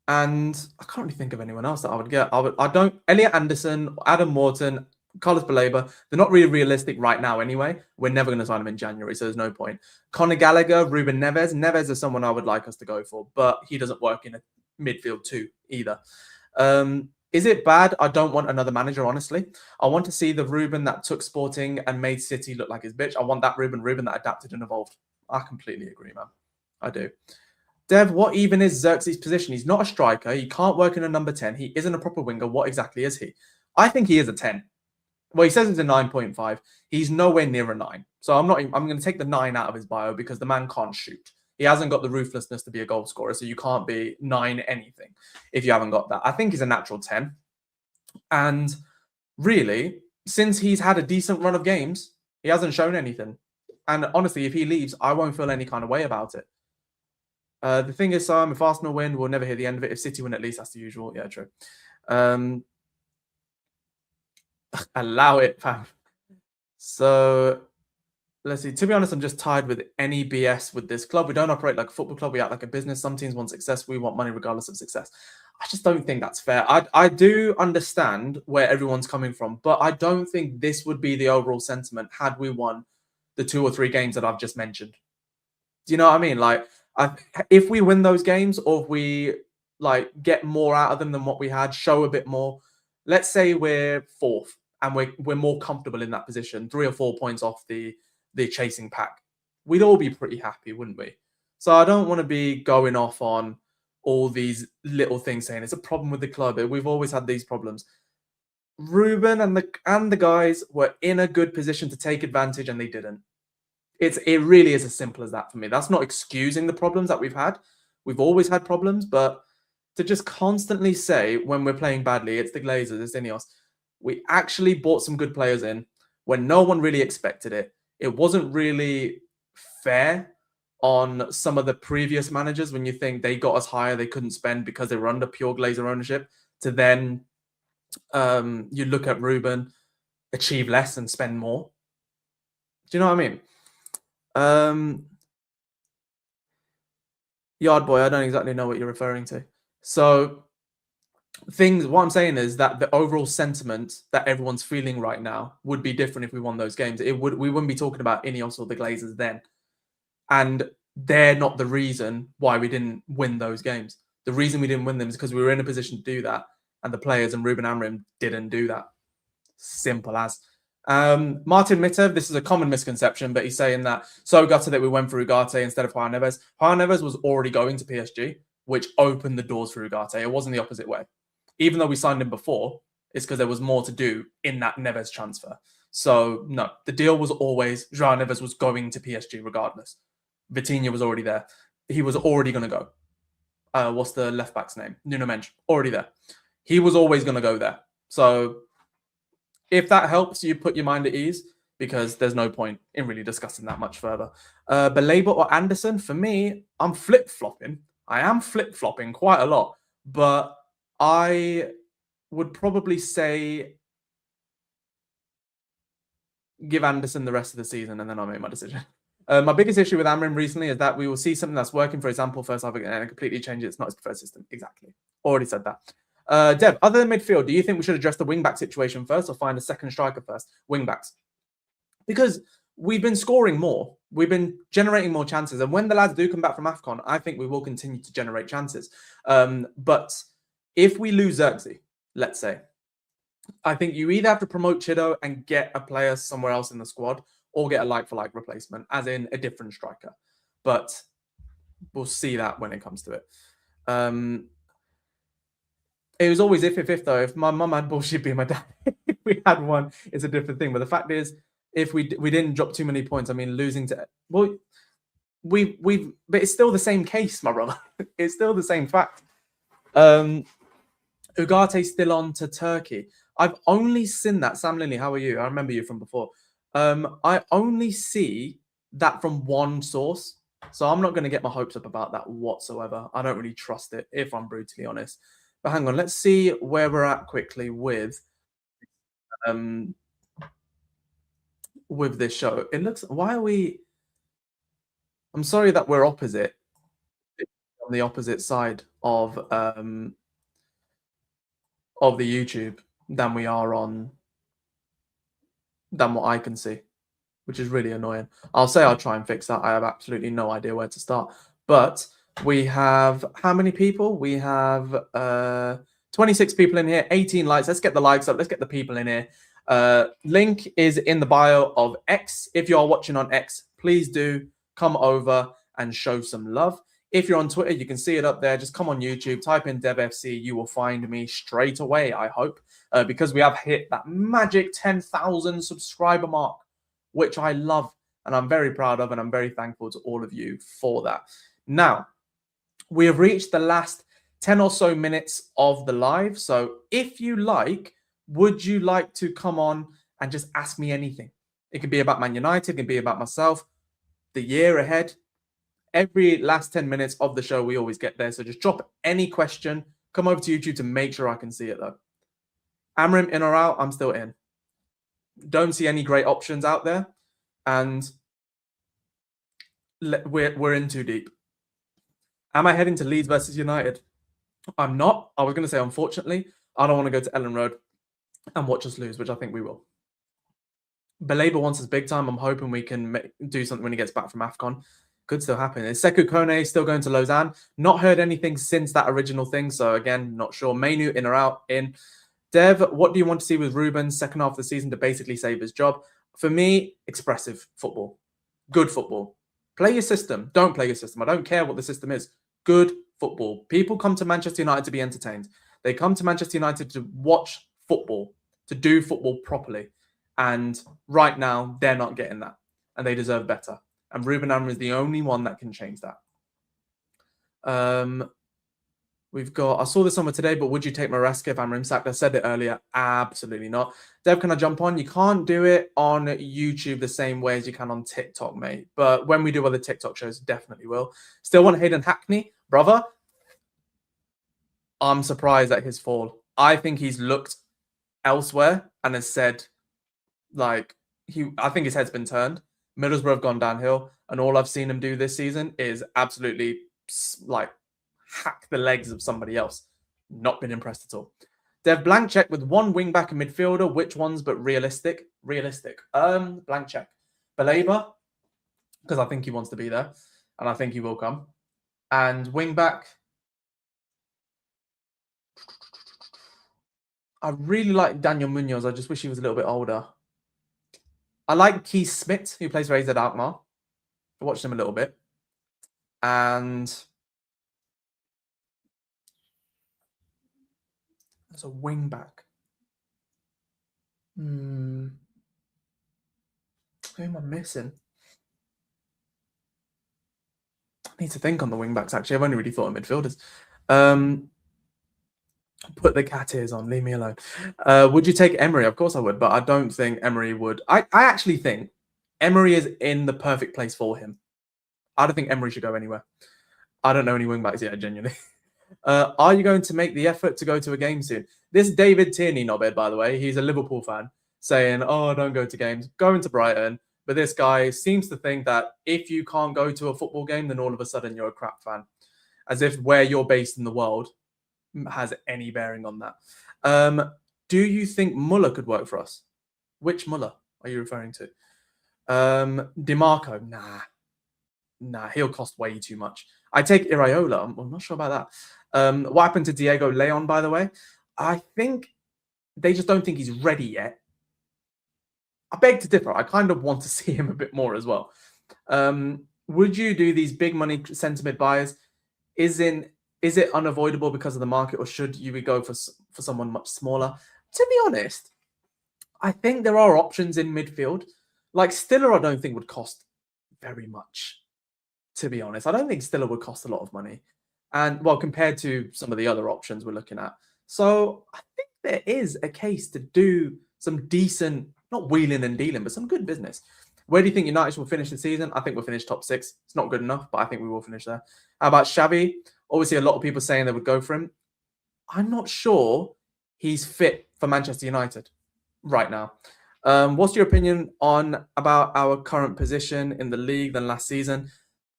I can't really think of anyone else that I would get. Elliot Anderson, Adam Morton, Carlos Baleba, they're not really realistic right now anyway. We're never going to sign them in January, so there's no point. Conor Gallagher, Ruben Neves. Neves is someone I would like us to go for, but he doesn't work in a midfield 2 either. Is it bad? I don't want another manager, honestly. I want to see the Ruben that took Sporting and made City look like his bitch. I want that Ruben that adapted and evolved. I completely agree, man. I do. Dev, what even is Zirkzee's position? He's not a striker. He can't work in a number 10. He isn't a proper winger. What exactly is he? I think he is a 10. Well, he says it's a 9.5. He's nowhere near a 9. So I'm going to take the 9 out of his bio because the man can't shoot. He hasn't got the ruthlessness to be a goal scorer. So you can't be 9 anything if you haven't got that. I think he's a natural 10. And really, since he's had a decent run of games, he hasn't shown anything. And honestly, if he leaves, I won't feel any kind of way about it. The thing is, if Arsenal win, we'll never hear the end of it. If City win, at least that's the usual. Yeah, true. Allow it, fam. So let's see. To be honest, I'm just tired with any BS with this club. We don't operate like a football club. We act like a business. Some teams want success. We want money regardless of success. I just don't think that's fair. I do understand where everyone's coming from, but I don't think this would be the overall sentiment had we won the 2 or 3 games that I've just mentioned. Do you know what I mean? Like, if we win those games, or if we like get more out of them than what we had, show a bit more. Let's say we're 4th and we're more comfortable in that position, 3 or 4 points off the chasing pack. We'd all be pretty happy, wouldn't we? So I don't want to be going off on all these little things saying it's a problem with the club. We've always had these problems. Ruben and the guys were in a good position to take advantage, and they didn't. It really is as simple as that for me. That's not excusing the problems that we've had. We've always had problems, but to just constantly say when we're playing badly, it's the Glazers, it's Ineos. We actually bought some good players in when no one really expected it. It wasn't really fair on some of the previous managers when you think they got us higher, they couldn't spend because they were under pure Glazer ownership, to then you look at Ruben, achieve less and spend more. Do you know what I mean? Yard boy, I don't exactly know what you're referring to. So what I'm saying is that the overall sentiment that everyone's feeling right now would be different if we won those games. We wouldn't be talking about Ineos or the Glazers then. And they're not the reason why we didn't win those games. The reason we didn't win them is because we were in a position to do that, and the players and Ruben Amorim didn't do that. Simple as. Martin Mitev, this is a common misconception, but he's saying that so gutted that we went for Ugarte instead of João Neves. João Neves was already going to PSG, which opened the doors for Ugarte. It wasn't the opposite way. Even though we signed him before, it's because there was more to do in that Neves transfer. So no, the deal was always João Neves was going to PSG regardless. Vitinha was already there. He was already going to go. What's the left back's name? Nuno Mendes, already there. He was always going to go there. So if that helps you put your mind at ease, because there's no point in really discussing that much further. Baleba or Anderson, for me, I'm flip-flopping. I am flip-flopping quite a lot, but I would probably say give Anderson the rest of the season and then I'll make my decision. My biggest issue with Amorim recently is that we will see something that's working, for example, first half and completely change it. It's not his preferred system. Exactly. Already said that. Dev, other than midfield, do you think we should address the wing-back situation first or find a second striker first? Wing-backs. Because we've been scoring more. We've been generating more chances. And when the lads do come back from AFCON, I think we will continue to generate chances. But if we lose Zirkzee, let's say, I think you either have to promote Chido and get a player somewhere else in the squad or get a like-for-like replacement, as in a different striker. But we'll see that when it comes to it. It was always if though. If my mum had ball, she'd be my dad. If we had one, it's a different thing. But the fact is, if we didn't drop too many points, I mean, losing to but it's still the same case, my brother. It's still the same fact. Ugate's still on to Turkey. I've only seen that. Sam Lilly, how are you? I remember you from before. I only see that from one source. So I'm not going to get my hopes up about that whatsoever. I don't really trust it, if I'm brutally honest. But hang on, let's see where we're at quickly with this show. It looks, why are we, I'm sorry that we're opposite, on the opposite side of the YouTube than we are than what I can see, which is really annoying. I'll say I'll try and fix that. I have absolutely no idea where to start. But we have, how many people? We have 26 people in here, 18 likes. Let's get the likes up. Let's get the people in here. Link is in the bio of X. If you're watching on X, please do come over and show some love. If you're on Twitter, you can see it up there. Just come on YouTube, type in DevFC. You will find me straight away, I hope, because we have hit that magic 10,000 subscriber mark, which I love and I'm very proud of, and I'm very thankful to all of you for that. Now, we have reached the last 10 or so minutes of the live. So if you like, would you like to come on and just ask me anything? It can be about Man United, it can be about myself, the year ahead. Every last 10 minutes of the show, we always get there. So just drop any question. Come over to YouTube to make sure I can see it, though. Amorim in or out? I'm still in. Don't see any great options out there. And we're in too deep. Am I heading to Leeds versus United? I'm not. I was going to say, unfortunately, I don't want to go to Ellen Road and watch us lose, which I think we will. Baleba wants us big time. I'm hoping we can do something when he gets back from AFCON. Could still happen. Is Sekou Kone still going to Lausanne? Not heard anything since that original thing. So again, not sure. Mainoo in or out? In. Dev, what do you want to see with Ruben second half of the season to basically save his job? For me, expressive football. Good football. Play your system. Don't play your system. I don't care what the system is. Good football. People come to Manchester United to be entertained. They come to Manchester United to watch football, to do football properly. And right now, they're not getting that. And they deserve better. And Ruben Amorim is the only one that can change that. We've got, I saw this somewhere today, but would you take Maresca if Amorim sacked? I said it earlier. Absolutely not. Dev, can I jump on? You can't do it on YouTube the same way as you can on TikTok, mate. But when we do other TikTok shows, definitely will. Still want Hayden Hackney? Brother, I'm surprised at his fall. I think he's looked elsewhere and has said, like, I think his head's been turned. Middlesbrough have gone downhill, and all I've seen him do this season is absolutely, like, hack the legs of somebody else. Not been impressed at all. Dev, blank check with one wing back and midfielder. Which ones, but realistic? Realistic. Blank check. Baleba, because I think he wants to be there, and I think he will come. And wing back, I really like Daniel Munoz. I just wish he was a little bit older. I like Keith Smith, who plays for AZ Alkmaar. I watched him a little bit. And as a wing back. Who am I missing? I need to think on the wing backs, actually. I've only really thought of midfielders. Put the cat ears on. Leave me alone. Would you take Emery? Of course I would, but I don't think Emery would. I actually think Emery is in the perfect place for him. I don't think Emery should go anywhere. I don't know any wing backs yet, genuinely. Are you going to make the effort to go to a game soon? This David Tierney knobhead, by the way, he's a Liverpool fan, saying, oh, don't go to games. Going to Brighton. But this guy seems to think that if you can't go to a football game, then all of a sudden you're a crap fan. As if where you're based in the world has any bearing on that. Do you think Muller could work for us? Which Muller are you referring to? DeMarco? Nah, he'll cost way too much. I take Iraola. I'm not sure about that. What happened to Diego Leon, by the way? I think they just don't think he's ready yet. I beg to differ. I kind of want to see him a bit more as well. Would you do these big money centre mid buys? Is it unavoidable because of the market, or should you go for someone much smaller? To be honest, I think there are options in midfield. Like Stiller, I don't think would cost very much. To be honest, I don't think Stiller would cost a lot of money, and well, compared to some of the other options we're looking at. So I think there is a case to do some decent, not wheeling and dealing, but some good business. Where do you think United will finish the season? I think we'll finish top 6. It's not good enough, but I think we will finish there. How about Xavi? Obviously, a lot of people saying they would go for him. I'm not sure he's fit for Manchester United right now. What's your opinion about our current position in the league than last season?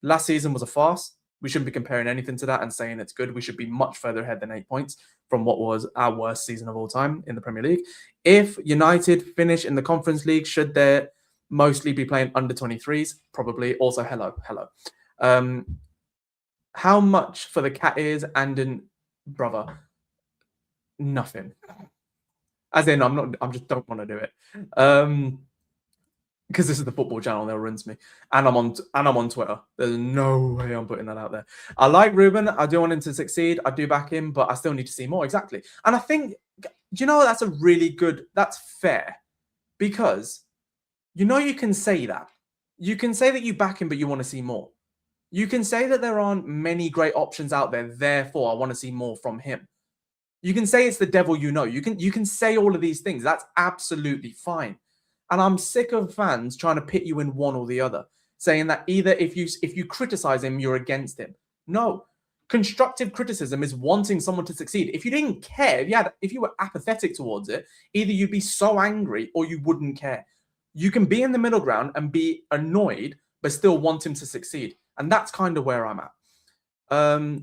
Last season was a farce. We shouldn't be comparing anything to that and saying it's good. We should be much further ahead than 8 points from what was our worst season of all time in the Premier League. If United finish in the Conference League, should they mostly be playing under 23s? Probably. Also, hello. How much for the cat ears and brother? Nothing. As in, I just don't want to do it. Because this is the football channel, they'll rinse me. And I'm on Twitter. There's no way I'm putting that out there. I like Ruben. I do want him to succeed. I do back him, but I still need to see more. Exactly. And I think, that's a really good, that's fair. Because, you can say that. You can say that you back him, but you want to see more. You can say that there aren't many great options out there, therefore I want to see more from him. You can say it's the devil you know. You can say all of these things. That's absolutely fine. And I'm sick of fans trying to pit you in one or the other, saying that either if you criticize him, you're against him. No. Constructive criticism is wanting someone to succeed. If you didn't care, if you were apathetic towards it, either you'd be so angry or you wouldn't care. You can be in the middle ground and be annoyed, but still want him to succeed. And that's kind of where I'm at.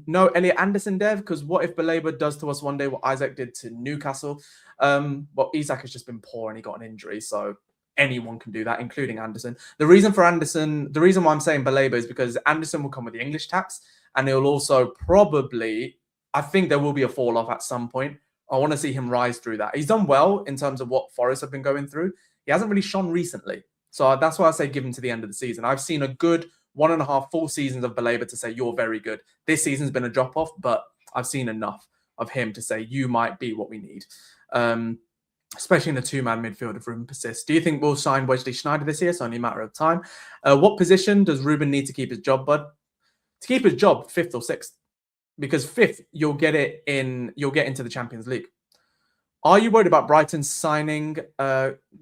No Elliot Anderson, Dev, because what if Baleba does to us one day what Isaac did to Newcastle? Well, Isaac has just been poor and he got an injury, so anyone can do that, including Anderson. The reason why I'm saying Baleba is because Anderson will come with the English tax, and he'll also probably, I think there will be a fall off at some point. I want to see him rise through that. He's done well in terms of what Forest have been going through. He hasn't really shone recently. So that's why I say give him to the end of the season. I've seen a good 1.5 full seasons of Baleba to say you're very good. This season's been a drop-off, but I've seen enough of him to say you might be what we need. Especially in a two-man midfield if Ruben persists. Do you think we'll sign Wesley Sneijder this year? It's only a matter of time. What position does Ruben need to keep his job, bud? To keep his job, 5th or 6th. Because 5th, you'll get into the Champions League. Are you worried about Brighton signing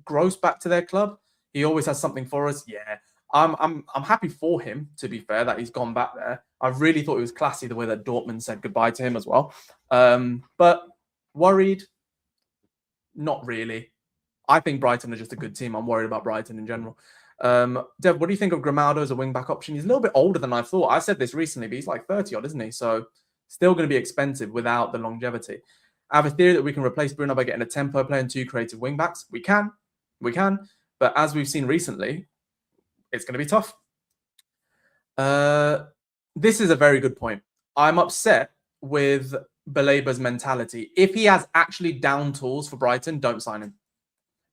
Gross back to their club? He always has something for us. Yeah. I'm happy for him, to be fair, that he's gone back there. I really thought it was classy the way that Dortmund said goodbye to him as well. But worried? Not really. I think Brighton are just a good team. I'm worried about Brighton in general. Dev, what do you think of Grimaldo as a wing-back option? He's a little bit older than I thought. I said this recently, but he's like 30-odd, isn't he? So still going to be expensive without the longevity. I have a theory that we can replace Bruno by getting a tempo player and 2 creative wing-backs. We can. But as we've seen recently, it's going to be tough. This is a very good point. I'm upset with Baleba's mentality. If he has actually down tools for Brighton, don't sign him.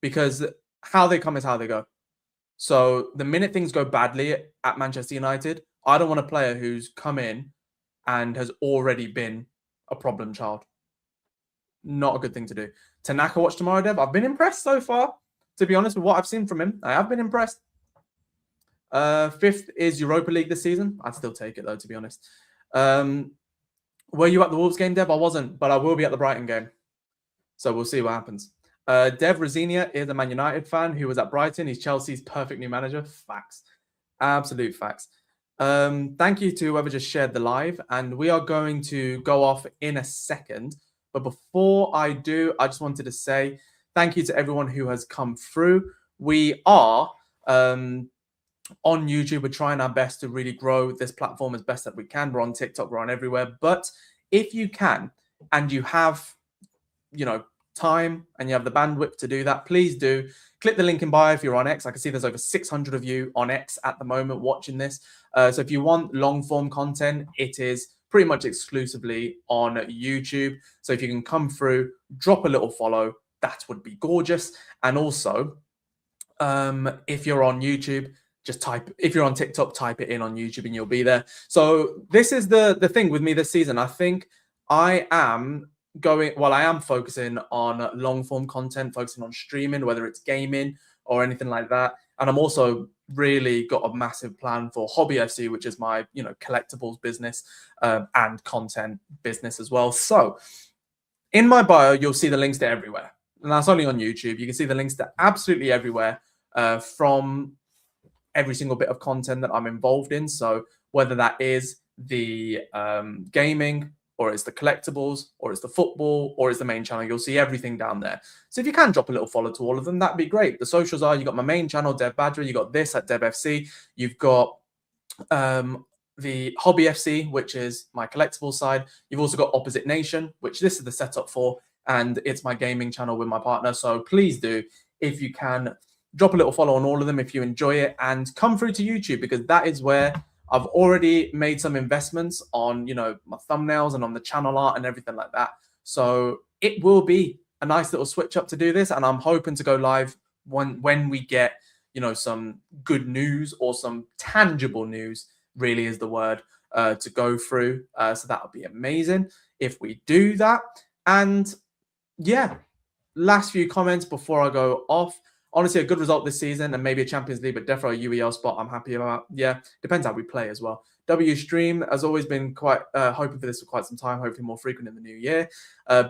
Because how they come is how they go. So the minute things go badly at Manchester United, I don't want a player who's come in and has already been a problem child. Not a good thing to do. Tanaka watch tomorrow, Dev. I've been impressed so far. To be honest with what I've seen from him, I have been impressed. Fifth is Europa League this season. I'd still take it though, to be honest. Were you at the Wolves game, Dev? I wasn't, but I will be at the Brighton game. So we'll see what happens. Dev Rosinia is a Man United fan who was at Brighton. He's Chelsea's perfect new manager. Facts. Absolute facts. Thank you to whoever just shared the live. And we are going to go off in a second. But before I do, I just wanted to say thank you to everyone who has come through. We are on YouTube. We're trying our best to really grow this platform as best that we can. We're on TikTok, we're on everywhere. But if you can, and you have, time and you have the bandwidth to do that, please do click the link in bio if you're on X. I can see there's over 600 of you on X at the moment watching this. So if you want long form content, it is pretty much exclusively on YouTube. So if you can come through, drop a little follow, that would be gorgeous. And also, if you're on YouTube, just if you're on TikTok, type it in on YouTube and you'll be there. So this is the thing with me this season. I think I am focusing on long form content, focusing on streaming, whether it's gaming or anything like that. And I'm also really got a massive plan for Hobby FC, which is my, collectibles business and content business as well. So in my bio, you'll see the links to everywhere. And that's only on YouTube. You can see the links to absolutely everywhere from every single bit of content that I'm involved in. So whether that is the gaming, or it's the collectibles, or it's the football, or it's the main channel, you'll see everything down there. So if you can drop a little follow to all of them, that'd be great. The socials are, you got my main channel, Dev Badger, you got this at Dev FC, you've got the Hobby FC, which is my collectibles side. You've also got Opposite Nation, which this is the setup for, and it's my gaming channel with my partner. So please do, if you can, drop a little follow on all of them if you enjoy it, and come through to YouTube, because that is where I've already made some investments on, my thumbnails and on the channel art and everything like that. So it will be a nice little switch up to do this. And I'm hoping to go live when we get, some good news or some tangible news, really is the word, to go through. So that would be amazing if we do that. And yeah, last few comments before I go off. Honestly, a good result this season and maybe a Champions League, but definitely a UEL spot I'm happy about. Yeah, depends how we play as well. W Stream has always been quite hoping for this for quite some time, hopefully more frequent in the new year.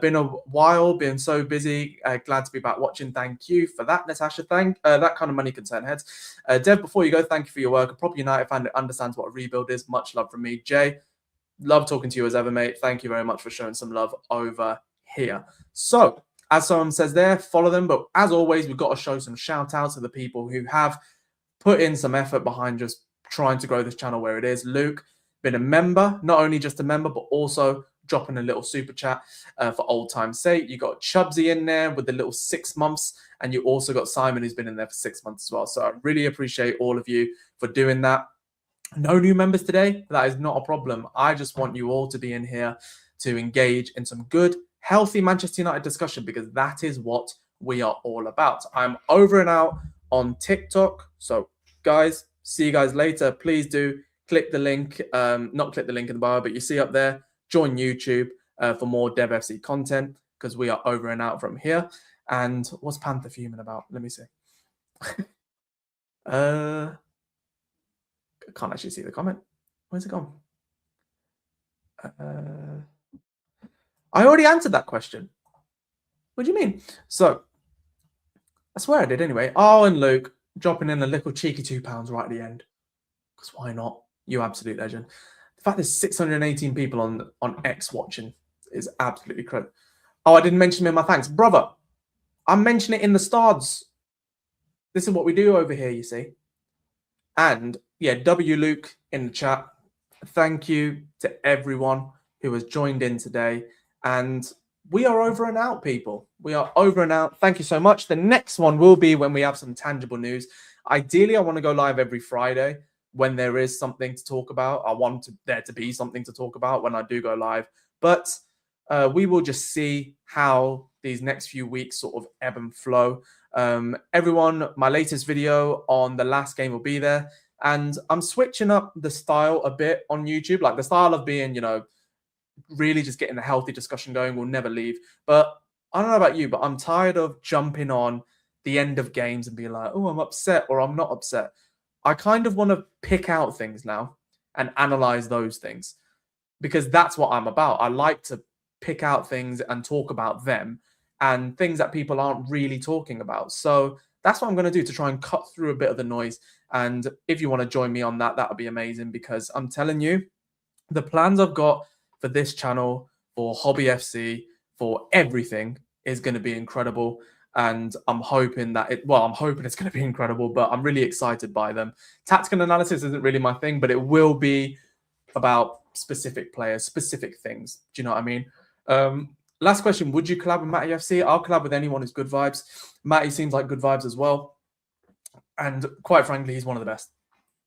Been a while, been so busy. Glad to be back watching. Thank you for that, Natasha. That kind of money can turn heads. Dev, before you go, thank you for your work. A proper United fan that understands what a rebuild is. Much love from me. Jay, love talking to you as ever, mate. Thank you very much for showing some love over here. So, as someone says there, follow them. But as always, we've got to show some shout outs to the people who have put in some effort behind just trying to grow this channel where it is. Luke, been a member, not only just a member, but also dropping a little super chat for old time's sake. You got Chubsy in there with the little 6 months, and you also got Simon who's been in there for 6 months as well. So I really appreciate all of you for doing that. No new members today. That is not a problem. I just want you all to be in here to engage in some good, healthy Manchester United discussion, because that is what we are all about. I'm over and out on TikTok. So guys, see you guys later. Please do click the link, not click the link in the bio, but you see up there, join YouTube for more Dev FC content, because we are over and out from here. And what's Panther fuming about? Let me see. Can't actually see the comment. Where's it gone? I already answered that question. What do you mean? So, I swear I did anyway. Oh, and Luke dropping in a little cheeky £2 right at the end. Because why not? You absolute legend. The fact there's 618 people on X watching is absolutely crazy. Oh, I didn't mention him in my thanks. Brother, I'm mentioning it in the stars. This is what we do over here, you see. And yeah, W Luke in the chat. Thank you to everyone who has joined in today. And we are over and out, people. We are over and out. Thank you so much. The next one will be when we have some tangible news. Ideally, I want to go live every Friday when there is something to talk about. I want there to be something to talk about when I do go live. But we will just see how these next few weeks sort of ebb and flow. Everyone, my latest video on the last game will be there. And I'm switching up the style a bit on YouTube, like the style of being, really just getting a healthy discussion going. We'll never leave. But I don't know about you, but I'm tired of jumping on the end of games and being like, oh, I'm upset or I'm not upset. I kind of want to pick out things now and analyze those things, because that's what I'm about. I like to pick out things and talk about them and things that people aren't really talking about. So that's what I'm going to do to try and cut through a bit of the noise. And if you want to join me on that, that would be amazing, because I'm telling you, the plans I've got for this channel, for Hobby FC, for everything is going to be incredible. And I'm hoping that I'm hoping it's going to be incredible, but I'm really excited by them. Tactical analysis isn't really my thing, but it will be about specific players, specific things. Do you know what I mean? Last question. Would you collab with Matty FC? I'll collab with anyone who's good vibes. Matty seems like good vibes as well. And quite frankly, he's one of the best.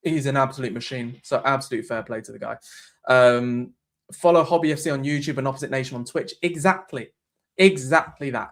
He's an absolute machine. So absolute fair play to the guy. Follow Hobby FC on YouTube and Opposite Nation on Twitch. Exactly that.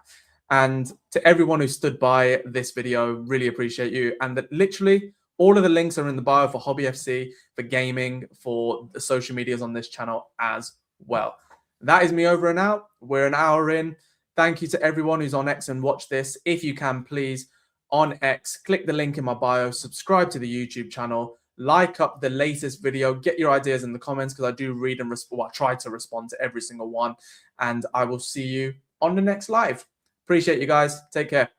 And to everyone who stood by this video, really appreciate you. And that literally all of the links are in the bio for Hobby FC, for gaming, for the social medias on this channel as well. That is me over and out. We're an hour in. Thank you to everyone who's on X and watch this. If you can, please, on X, click the link in my bio, subscribe to the YouTube channel, like up the latest video, get your ideas in the comments, because I do read and I try to respond to every single one. And I will see you on the next live. Appreciate you guys. Take care.